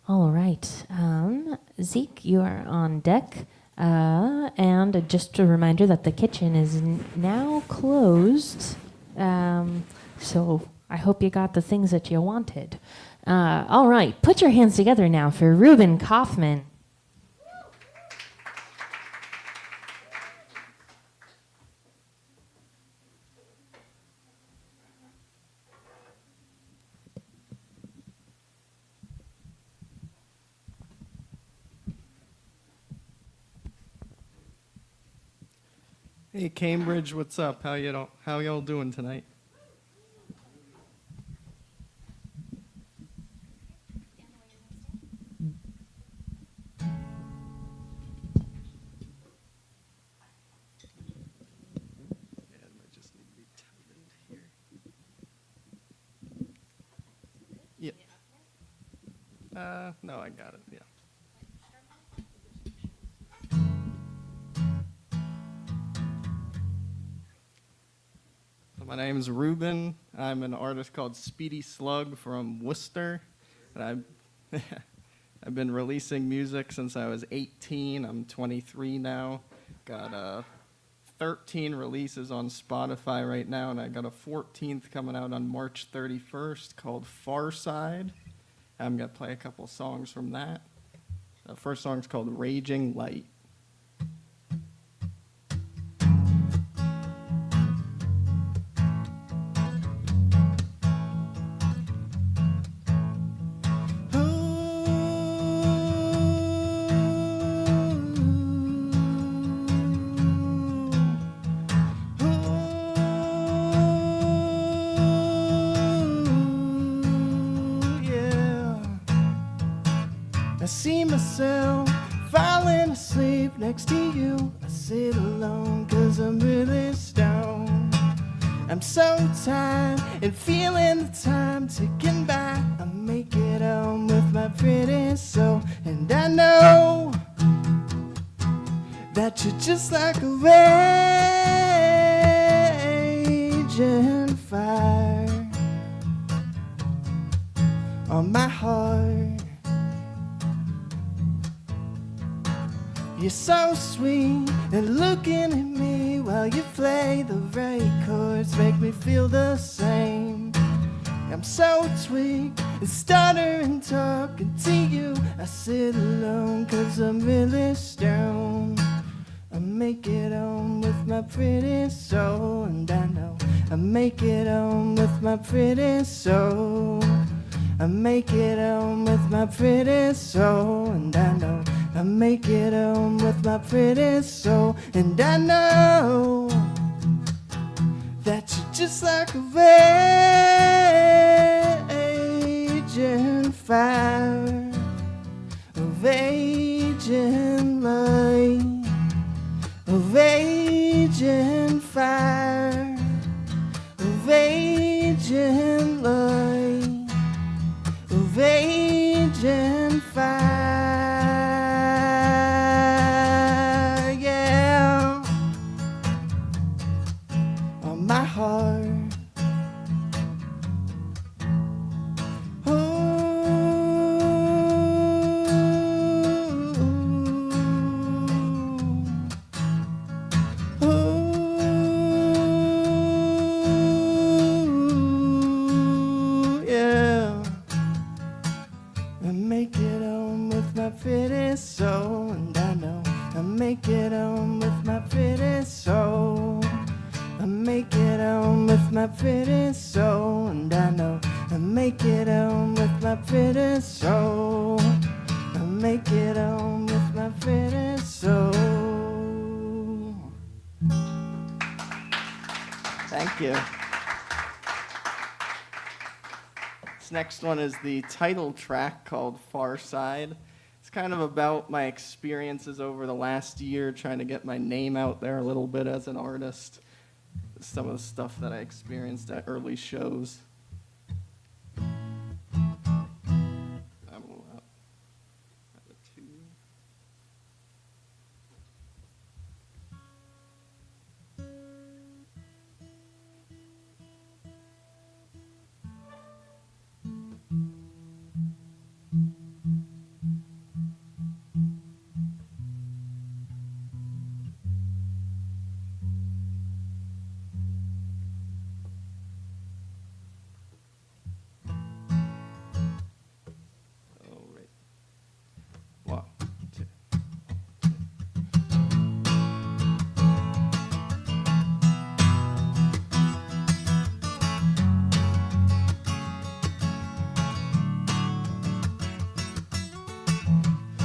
All right. Zeke, you are on deck. And just a reminder that the kitchen is now closed. So I hope you got the things that you wanted. All right. Put your hands together now for Ruben Kaufman. Hey Cambridge, what's up? How y'all doing tonight? Yeah. No, I got it. Yeah. My name's Ruben. I'm an artist called Speedy Slug from Worcester, and I've been releasing music since I was 18. I'm 23 now. Got 13 releases on Spotify right now, and I got a 14th coming out on March 31st called Far Side. I'm gonna play a couple songs from that. The first song's called Raging Light. I see myself falling asleep next to you. I sit alone 'cause I'm really stoned. I'm so tired and feeling the time ticking by. I make it home with my pretty soul, and I know that you're just like a raging fire on my heart. You're so sweet and looking at me while you play the right chords make me feel the same. I'm so tweaked and stuttering talking to you. I sit alone 'cause I'm really stoned. I make it home with my pretty soul, and I know I make it home with my pretty soul. I make it home with my pretty soul, and I know I make it home with my pretty soul, and I know that you're just like a raging fire, a raging light, a raging fire, a raging raging light, a raging fire, yeah, on my heart. Pretty soul, and I know I make it home with my pretty soul. I make it home with my pretty soul, and I know I make it home with my pretty soul. I make it home with my pretty soul. Thank you. This next one is the title track called Far Side. It's kind of about my experiences over the last year, trying to get my name out there a little bit as an artist. Some of the stuff that I experienced at early shows.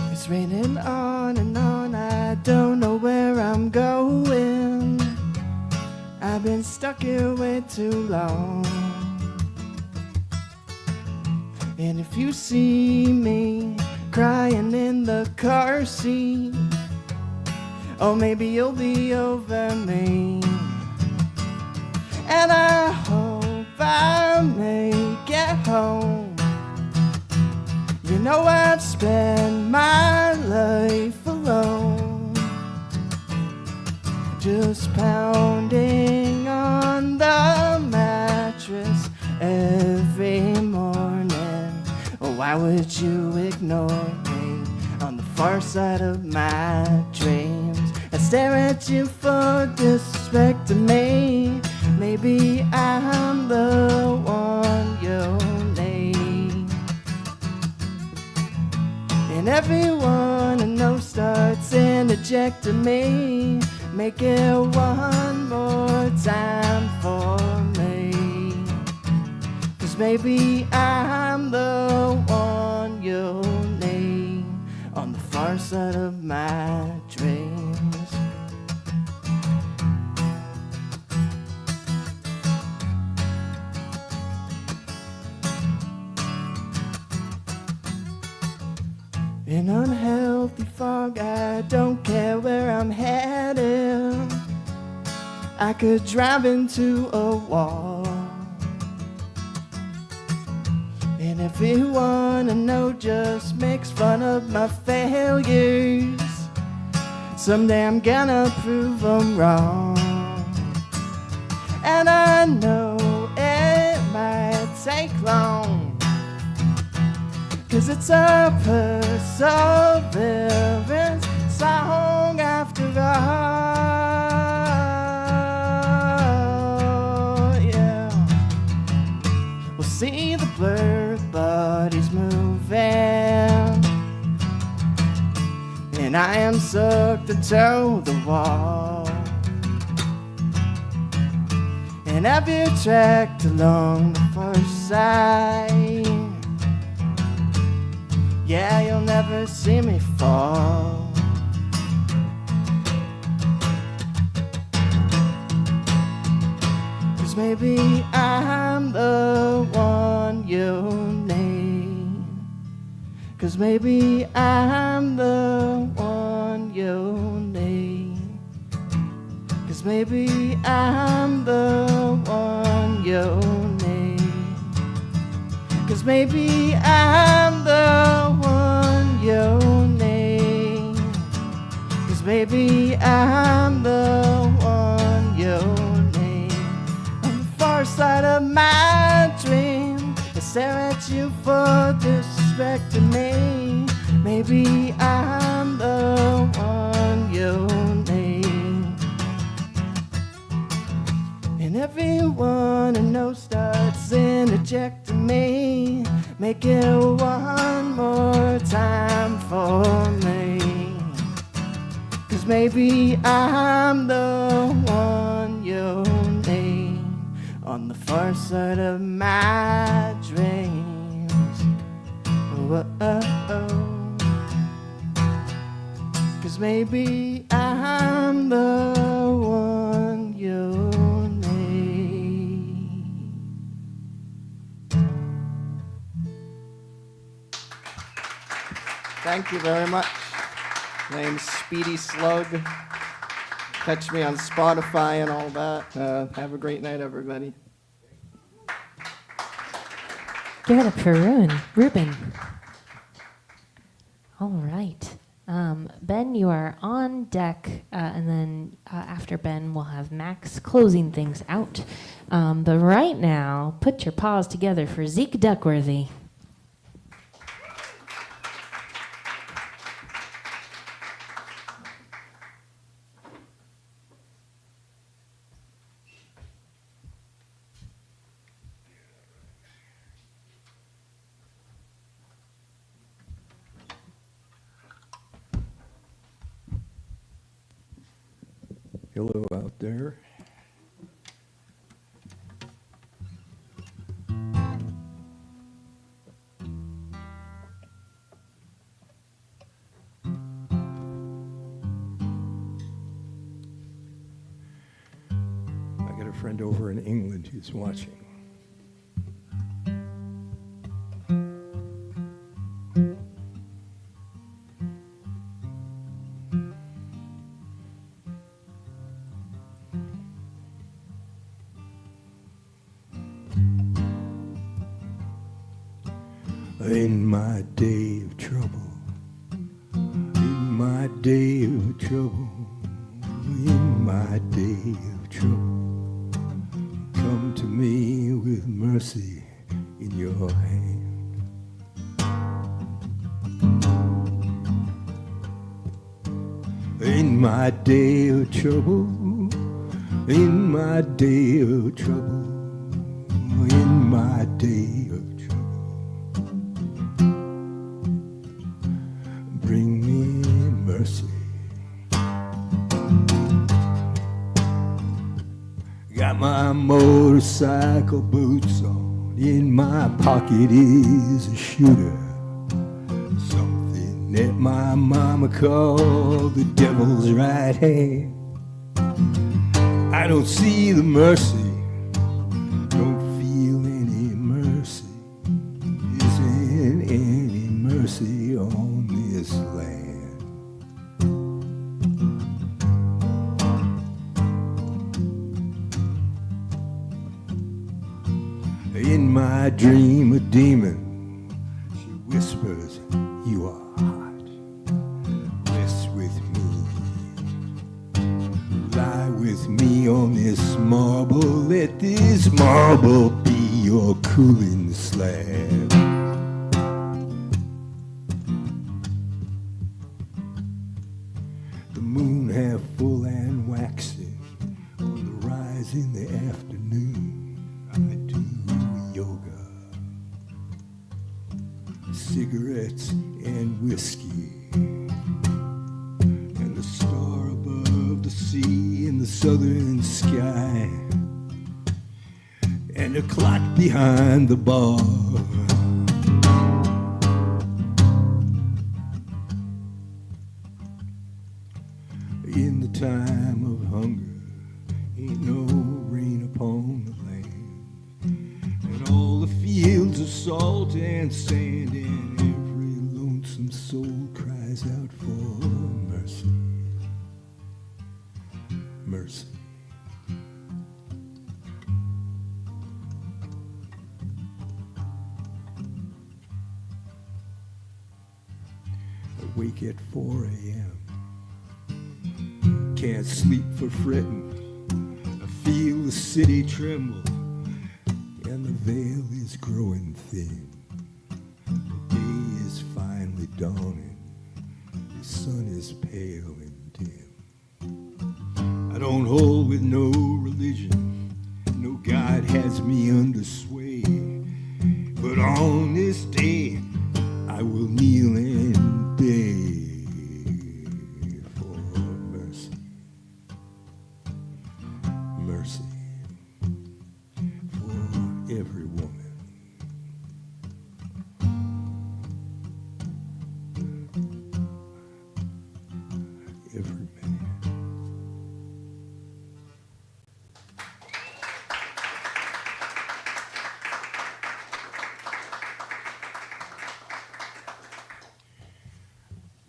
It's raining on and on, I don't know where I'm going. I've been stuck here way too long. And if you see me crying in the car seat, oh, maybe you'll be over me. And I hope I make it home. You know I've spent my life alone, just pounding on the mattress every morning. Oh, why would you ignore me on the far side of my dreams? I stare at you for disrespecting me. Maybe I'm the one you need. And everyone I know starts interjecting me. Make it one more time for me. 'Cause maybe I'm the one you need on the far side of my dreams. In unhealthy fog, I don't care where I'm headed. I could drive into a wall. And if you wanna know, just makes fun of my failures. Someday I'm gonna prove them wrong. And I know it might take long, 'cause it's a perseverance song after all, yeah. We'll see the blurred bodies moving, and I am sucked into the wall. And I've been tracked along the far side. Yeah, you'll never see me fall. 'Cause maybe I'm the one you need. 'Cause maybe I'm the one you need. 'Cause maybe I'm the one you need. maybe I'm the one you need. 'Cause maybe I'm the one you need. On the far side of my dream, I stare at you for disrespecting me. Maybe I'm the one you need. And everyone I know starts interjecting me. Make it one more time for me. 'Cause maybe I'm the one you need. On the far side of my dreams. Oh, oh, oh. 'Cause maybe I'm the one you need. Thank you very much. My name's Speedy Slug. Catch me on Spotify and all that. Have a great night, everybody. Give it up for Ruben. All right. Ben, you are on deck, and then after Ben, we'll have Max closing things out. But right now, put your paws together for Zeke Duckworthy. Hello out there. I got a friend over in England who's watching. In my day of trouble, in my day of trouble, in my day of trouble, come to me with mercy in your hand. In my day of trouble, in my day of trouble, in my day of trouble, bring me mercy. Got my motorcycle boots on. In my pocket is a shooter, something that my mama called the devil's right hand. I don't see the mercy, don't feel any mercy. Isn't any mercy on this land. In my dream a demon, she whispers, you are hot, rest with me, lie with me on this marble, let this marble be your cooling slab. The moon half full and waxing, on the rise in the afternoon, I do yoga, cigarettes and whiskey, and the star above the sea in the southern sky, and a clock behind the bar. In the time of hunger, ain't no rain upon the land, and all the fields of salt and sand, and every lonesome soul cries out for mercy. Mercy. wake at 4 a.m. Can't sleep for fretting. I feel the city tremble, and the veil is growing thin. The day is finally dawning. The sun is pale and dim. I don't hold with no religion. No God has me under sway. But on this day, I will kneel and beg for mercy. Mercy for every woman. Every man.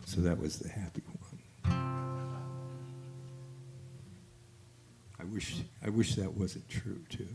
So that was the happy one. I wish that wasn't true too.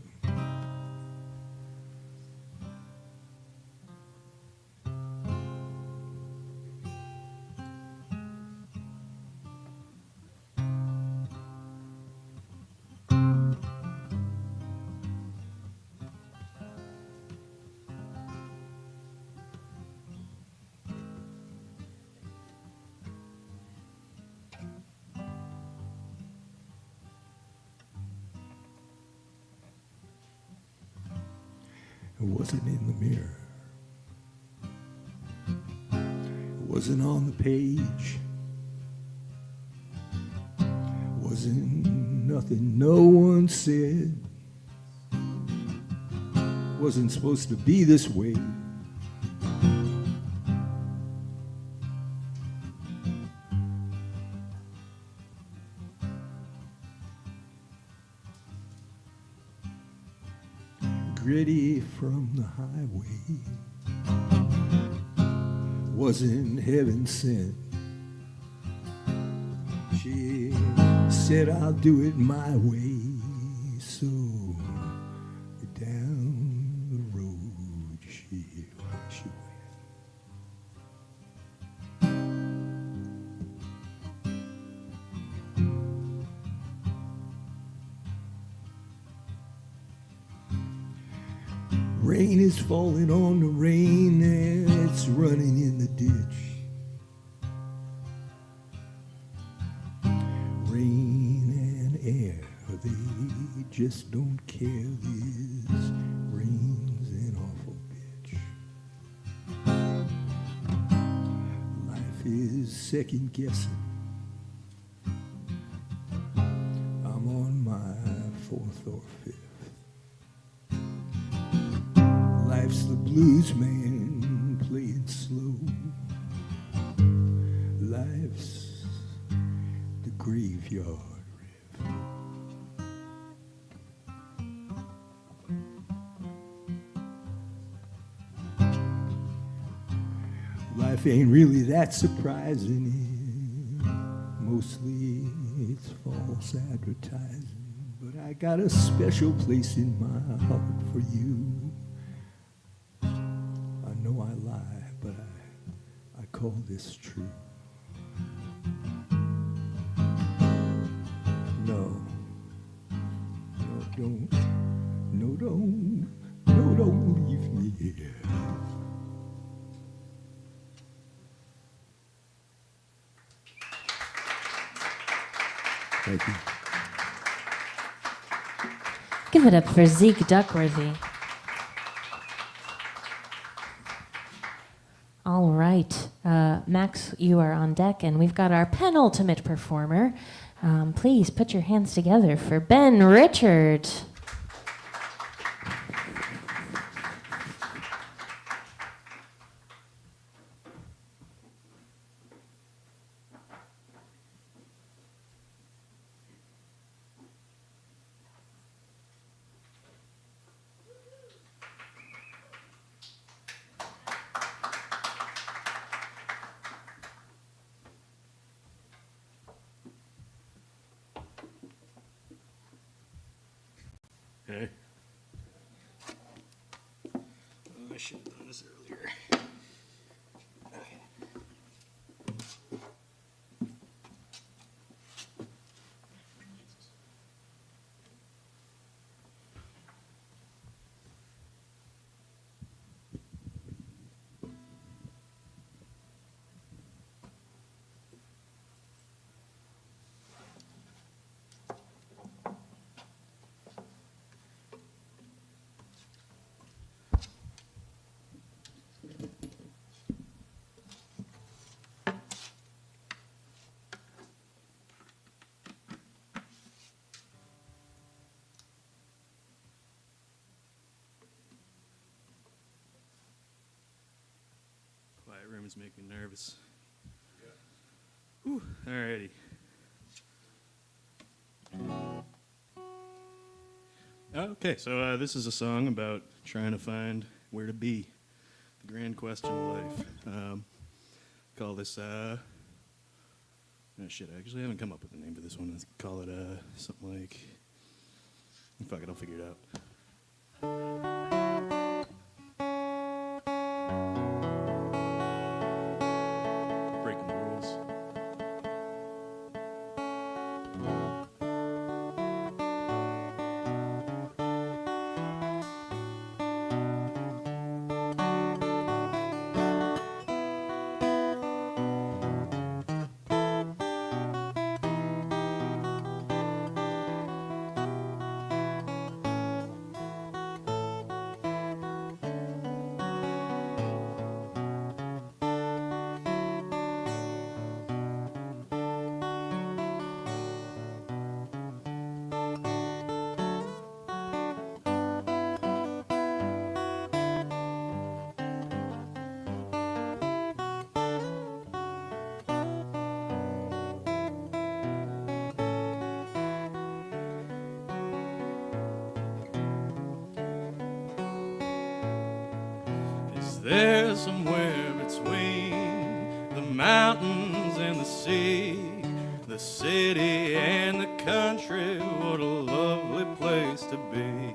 It wasn't in the mirror. It wasn't on the page. It wasn't nothing no one said. It wasn't supposed to be this way. Gritty from the highway wasn't heaven sent. She said, I'll do it my way. So down the road she went. Rain is falling on the rain and it's running in the ditch. Rain and air, they just don't care. This rain's an awful bitch. Life is second guessing. I'm on my fourth or fifth. Life's the blues man playing slow. Life's the graveyard riff. Life ain't really that surprising. Mostly it's false advertising. But I got a special place in my heart for you. I know I lie, but I call this true. No, don't leave me here. Thank you. Give it up for Zeke Duckworthy. All right, Max, you are on deck, and we've got our penultimate performer. Please put your hands together for Ben Richard. Okay. I should have done this earlier. Okay. Germans make me nervous. Whew, alrighty. Okay, so this is a song about trying to find where to be, the grand question of life. Call this, oh shit, I actually haven't come up with a name for this one. Let's call it something like, fuck it, I'll figure it out. Breaking the rules. Is there somewhere between the mountains and the sea, the city and the country? What a lovely place to be.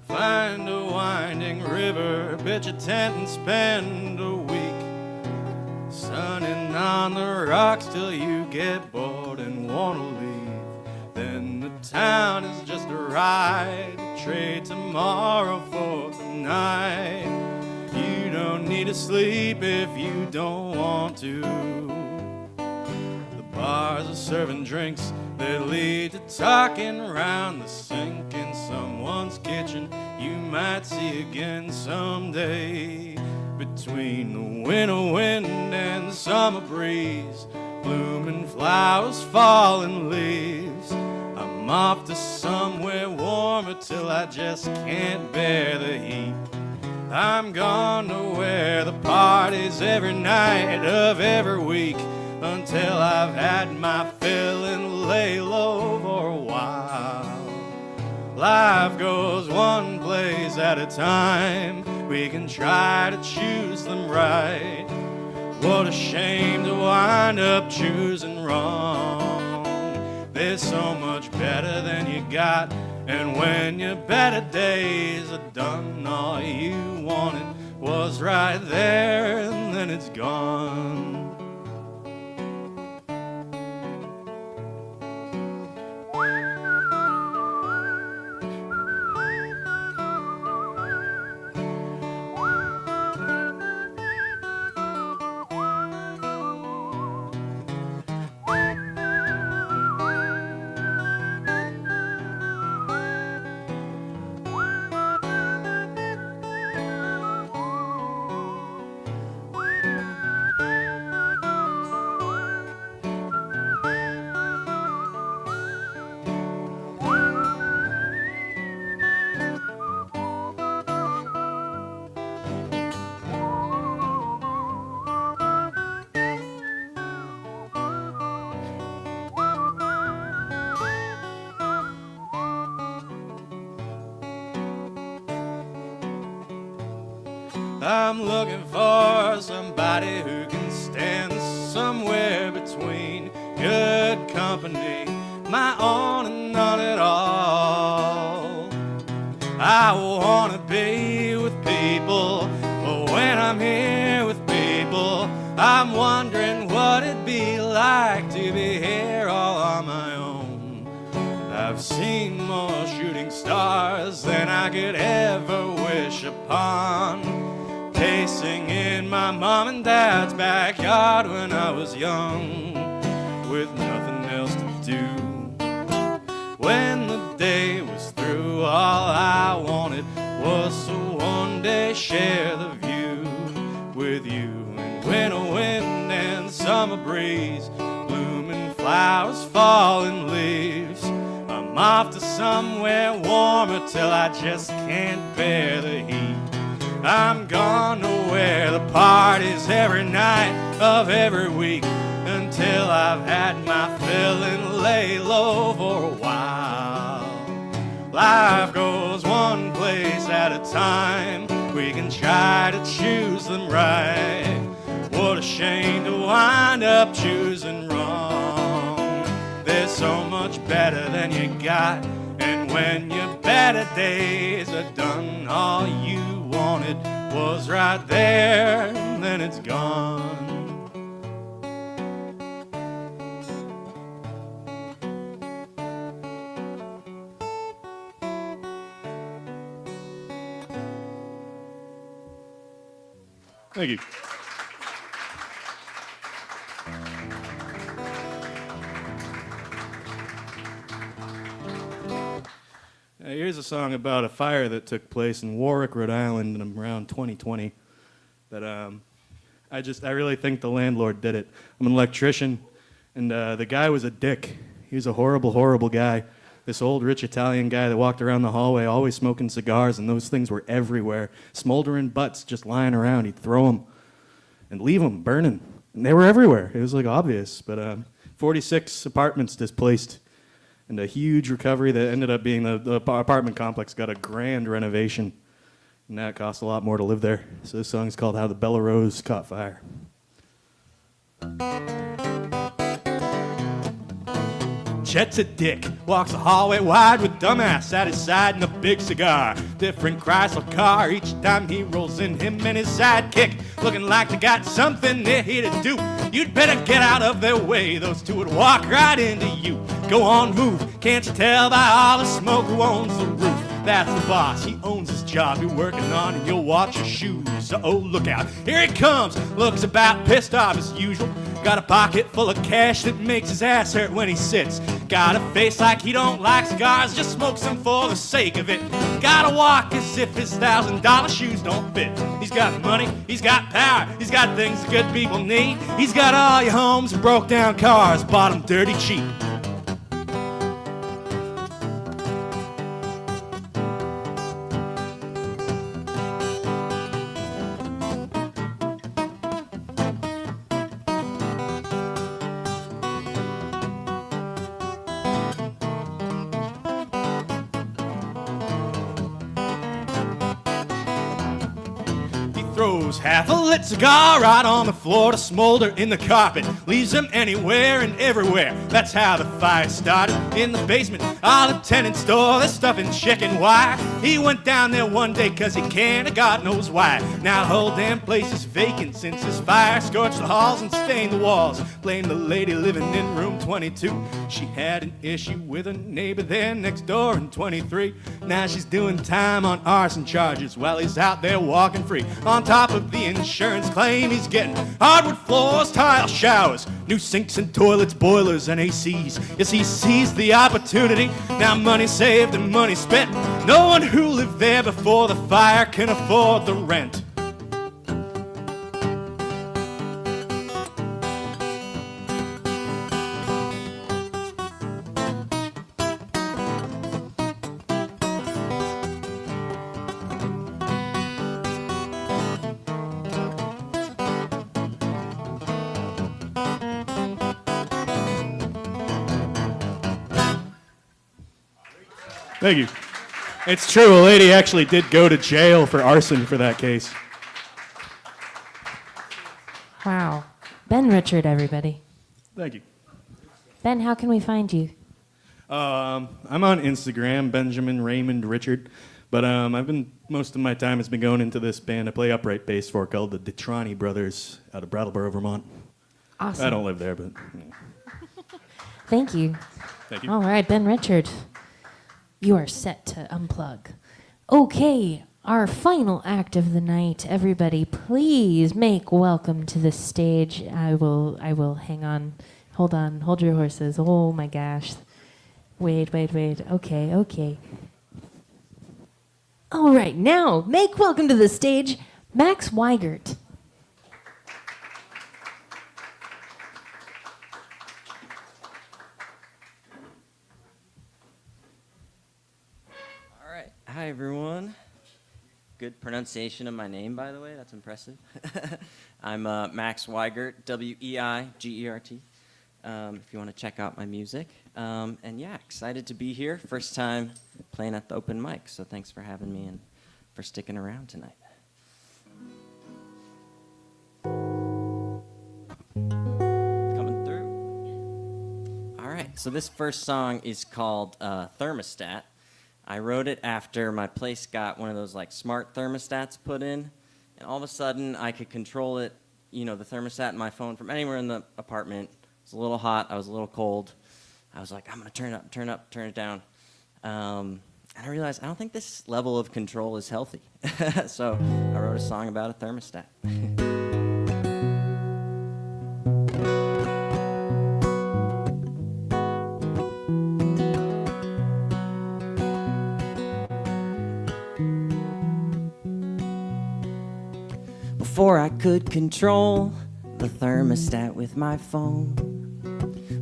Find a winding river, pitch a tent and spend a week sunning on the rocks till you get bored and wanna leave. Then the town is just a ride, trade tomorrow for tonight. You don't need to sleep if you don't want to. The bars are serving drinks that lead to talking around the sink in someone's kitchen you might see again someday. Between the winter wind and summer breeze, blooming flowers, falling leaves, I'm off to somewhere warmer till I just can't bear the heat. I'm gone to where the party's every night of every week, until I've had my fill and lay low for a while. Life goes one place at a time, we can try to choose them right. What a shame to wind up choosing wrong. There's so much better than you got, and when your better days are done, all you wanted was right there, and then it's gone. I'm looking for somebody who can stand somewhere between good company, my own and none at all. I wanna be with people, but when I'm here with people, I'm wondering what it'd be like to be here all on my own. I've seen more shooting stars than I could ever wish upon, pacing in my mom and dad's backyard when I was young, with nothing else to do. When the day was through, all I wanted was to one day share the view with you. And winter wind and summer breeze, blooming flowers, falling leaves, I'm off to somewhere warmer till I just can't bear the heat. I'm gone to where the parties every night of every week until I've had my fill and lay low for a while. Life goes one place at a time. We can try to choose them right. What a shame to wind up choosing wrong. There's so much better than you got, and when your better days are done, all you wanted was right there, and then it's gone. Thank you. Here's a song about a fire that took place in Warwick, Rhode Island in around 2020 that I really think the landlord did it. I'm an electrician, and the guy was a dick. He was a horrible, horrible guy. This old rich Italian guy that walked around the hallway always smoking cigars, and those things were everywhere. Smoldering butts just lying around. He'd throw them and leave them burning. And they were everywhere. It was like obvious. But 46 apartments displaced, and a huge recovery that ended up being the apartment complex got a grand renovation. And that cost a lot more to live there. So this song is called How the Bella Rose Caught Fire. Chet's a dick, walks the hallway wide with dumbass at his side and a big cigar. Different Chrysler car each time he rolls in, him and his sidekick, looking like they got something they're here to do. You'd better get out of their way, those two would walk right into you. Go on, move, can't you tell by all the smoke who owns the roof? That's the boss, he owns his job you're working on, and you'll watch your shoes. Oh, look out, here he comes, looks about pissed off as usual. Got a pocket full of cash that makes his ass hurt when he sits. Got a face like he don't like cigars, just smokes them for the sake of it. Gotta walk as if his $1,000 shoes don't fit. He's got money, he's got power, he's got things that good people need. He's got all your homes and broke down cars, bought them dirty cheap. Throws half a lit cigar right on the floor to smolder in the carpet. Leaves them anywhere and everywhere. That's how the fire started. In the basement, all the tenants store their stuff in chicken wire. He went down there one day cause he can, and God knows why. Now the whole damn place is vacant since his fire scorched the halls and stained the walls. Blame the lady living in room 22. She had an issue with a neighbor there next door in 23. Now she's doing time on arson charges while he's out there walking free. On top of the insurance claim he's getting, hardwood floors, tile showers, new sinks and toilets, boilers and ACs. Yes, he sees the opportunity. Now money saved and money spent. No one who lived there before the fire can afford the rent. Thank you. It's true, a lady actually did go to jail for arson for that case. Wow. Ben Richard, everybody. Thank you. Ben, how can we find you? I'm on Instagram, Benjamin Raymond Richard, but most of my time has been going into this band I play upright bass for called the Detrani Brothers out of Brattleboro, Vermont. Awesome. I don't live there, but... Thank you. Thank you. All right, Ben Richard. You are set to unplug. Okay, our final act of the night. Everybody, please make welcome to the stage. I will hang on. Hold your horses. Oh my gosh. Wait. Okay. All right, now make welcome to the stage Max Weigert. Hi, everyone. Good pronunciation of my name, by the way. That's impressive. I'm Max Weigert, Weigert. If you want to check out my music. And yeah, excited to be here. First time playing at the open mic, so thanks for having me and for sticking around tonight. Coming through. All right, so this first song is called Thermostat. I wrote it after my place got one of those like smart thermostats put in, and all of a sudden I could control it, the thermostat in my phone from anywhere in the apartment. It was a little hot, I was a little cold. I was like, I'm gonna turn it down. And I realized I don't think this level of control is healthy. So I wrote a song about a thermostat. Before I could control the thermostat with my phone,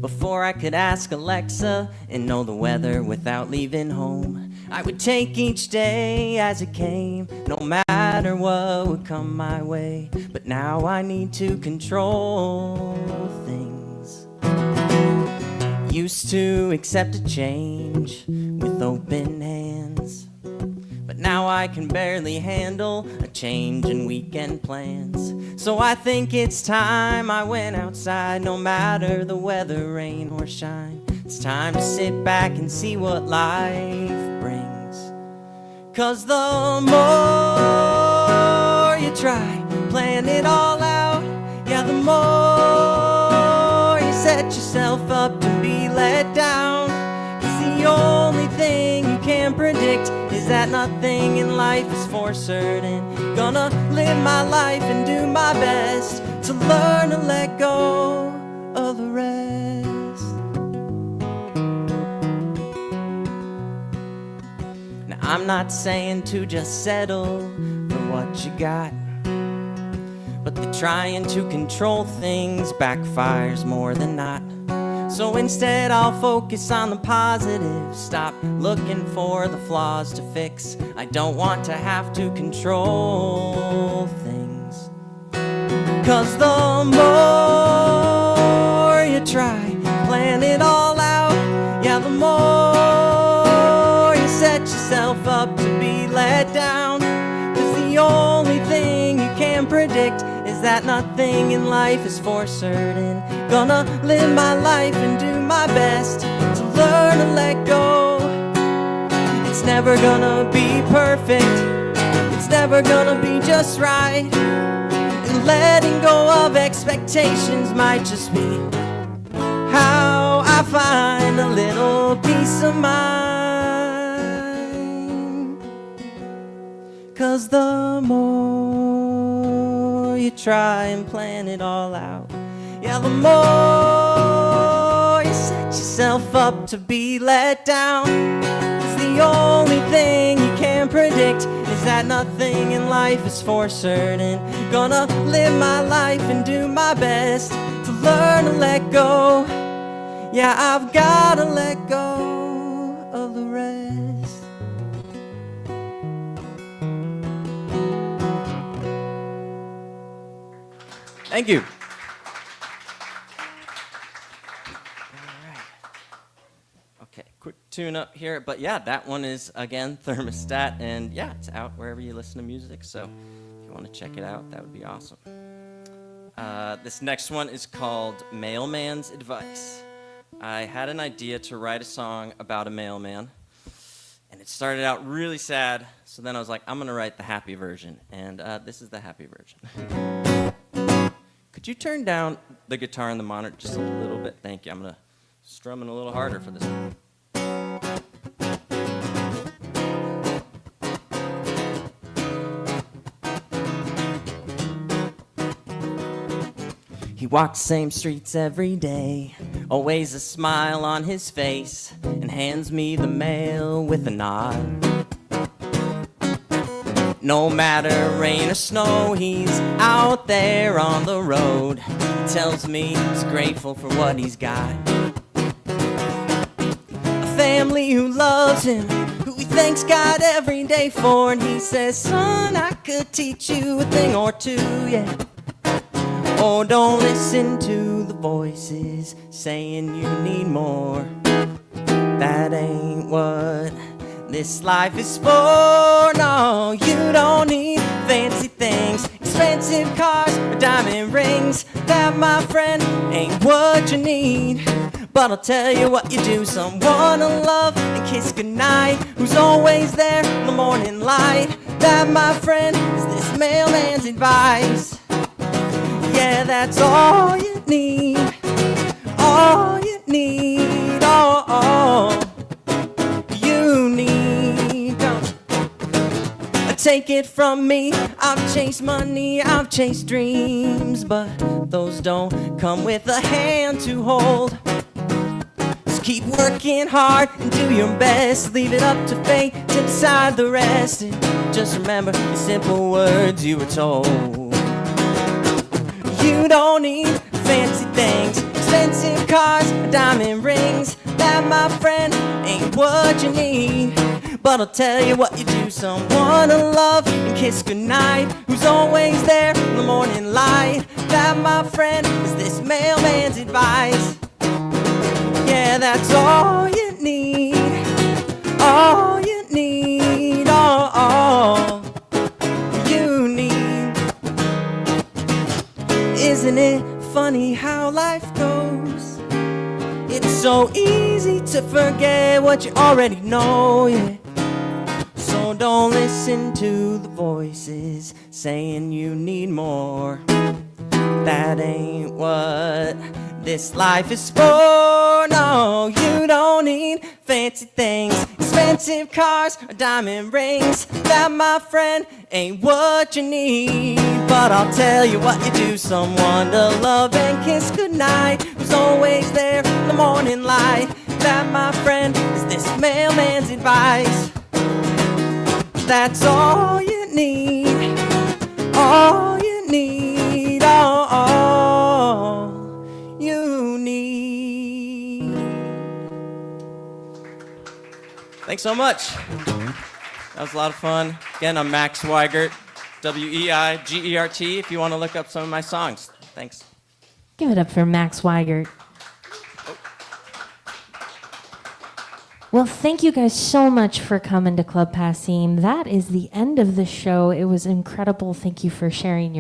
before I could ask Alexa and know the weather without leaving home, I would take each day as it came, no matter what would come my way. But now I need to control things. Used to accept a change with open hands, but now I can barely handle a change in weekend plans. So I think it's time I went outside, no matter the weather, rain or shine. It's time to sit back and see what life brings. 'Cause the more you try, plan it all out, yeah, the more you set yourself up to be let down. 'Cause the only thing you can predict is that nothing in life is for certain. Gonna live my life and do my best to learn to let go of the rest. Now I'm not saying to just settle for what you got, but the trying to control things backfires more than not. So instead I'll focus on the positive, stop looking for the flaws to fix. I don't want to have to control things. 'Cause the more you try, plan it all out, yeah, the more you set yourself up to be let down. 'Cause the only thing you can predict is that nothing in life is for certain. Gonna live my life and do my best to learn to let go. It's never gonna be perfect, it's never gonna be just right. And letting go of expectations might just be how I find a little peace of mind. 'Cause the more you try and plan it all out, yeah, the more you set yourself up to be let down. 'Cause the only thing you can predict is that nothing in life is for certain. Gonna live my life and do my best to learn to let go. Yeah, I've gotta let go of the rest. Thank you. Okay, quick tune up here, but yeah, that one is again Thermostat, and yeah, it's out wherever you listen to music, so if you want to check it out, that would be awesome. This next one is called Mailman's Advice. I had an idea to write a song about a mailman, and it started out really sad, so then I was like, I'm gonna write the happy version, and this is the happy version. Could you turn down the guitar and the monitor just a little bit? Thank you. I'm gonna strum it a little harder for this one. He walks the same streets every day, always a smile on his face, and hands me the mail with a nod. No matter rain or snow, he's out there on the road. He tells me he's grateful for what he's got. A family who loves him, who he thanks God every day for, and he says, son, I could teach you a thing or two, yeah. Oh, don't listen to the voices saying you need more. That ain't what this life is for. No, you don't need fancy things, expensive cars, or diamond rings. That, my friend, ain't what you need. But I'll tell you what you do, someone to love and kiss goodnight, who's always there in the morning light. That, my friend, is this mailman's advice. Yeah, that's all you need. All you need. All you need. Take it from me, I've chased money, I've chased dreams, but those don't come with a hand to hold. Just keep working hard and do your best. Leave it up to fate to decide the rest. And just remember the simple words you were told. You don't need fancy things, expensive cars, diamond rings. That, my friend, ain't what you need. But I'll tell you what you do, someone to love and kiss goodnight, who's always there in the morning light. That, my friend, is this mailman's advice. Yeah, that's all you need. All you need. All you need. Isn't it funny how life goes? It's so easy to forget what you already know, yeah. So don't listen to the voices saying you need more. That ain't what this life is for. No, you don't need fancy things, expensive cars, or diamond rings. That, my friend, ain't what you need. But I'll tell you what you do, someone to love and kiss goodnight, who's always there in the morning light. That, my friend, is this mailman's advice. That's all you need. All you need. All you need. Thanks so much. That was a lot of fun. Again, I'm Max Weigert, Weigert, if you want to look up some of my songs. Thanks. Give it up for Max Weigert. Well, thank you guys so much for coming to Club Passim. That is the end of the show. It was incredible. Thank you for sharing your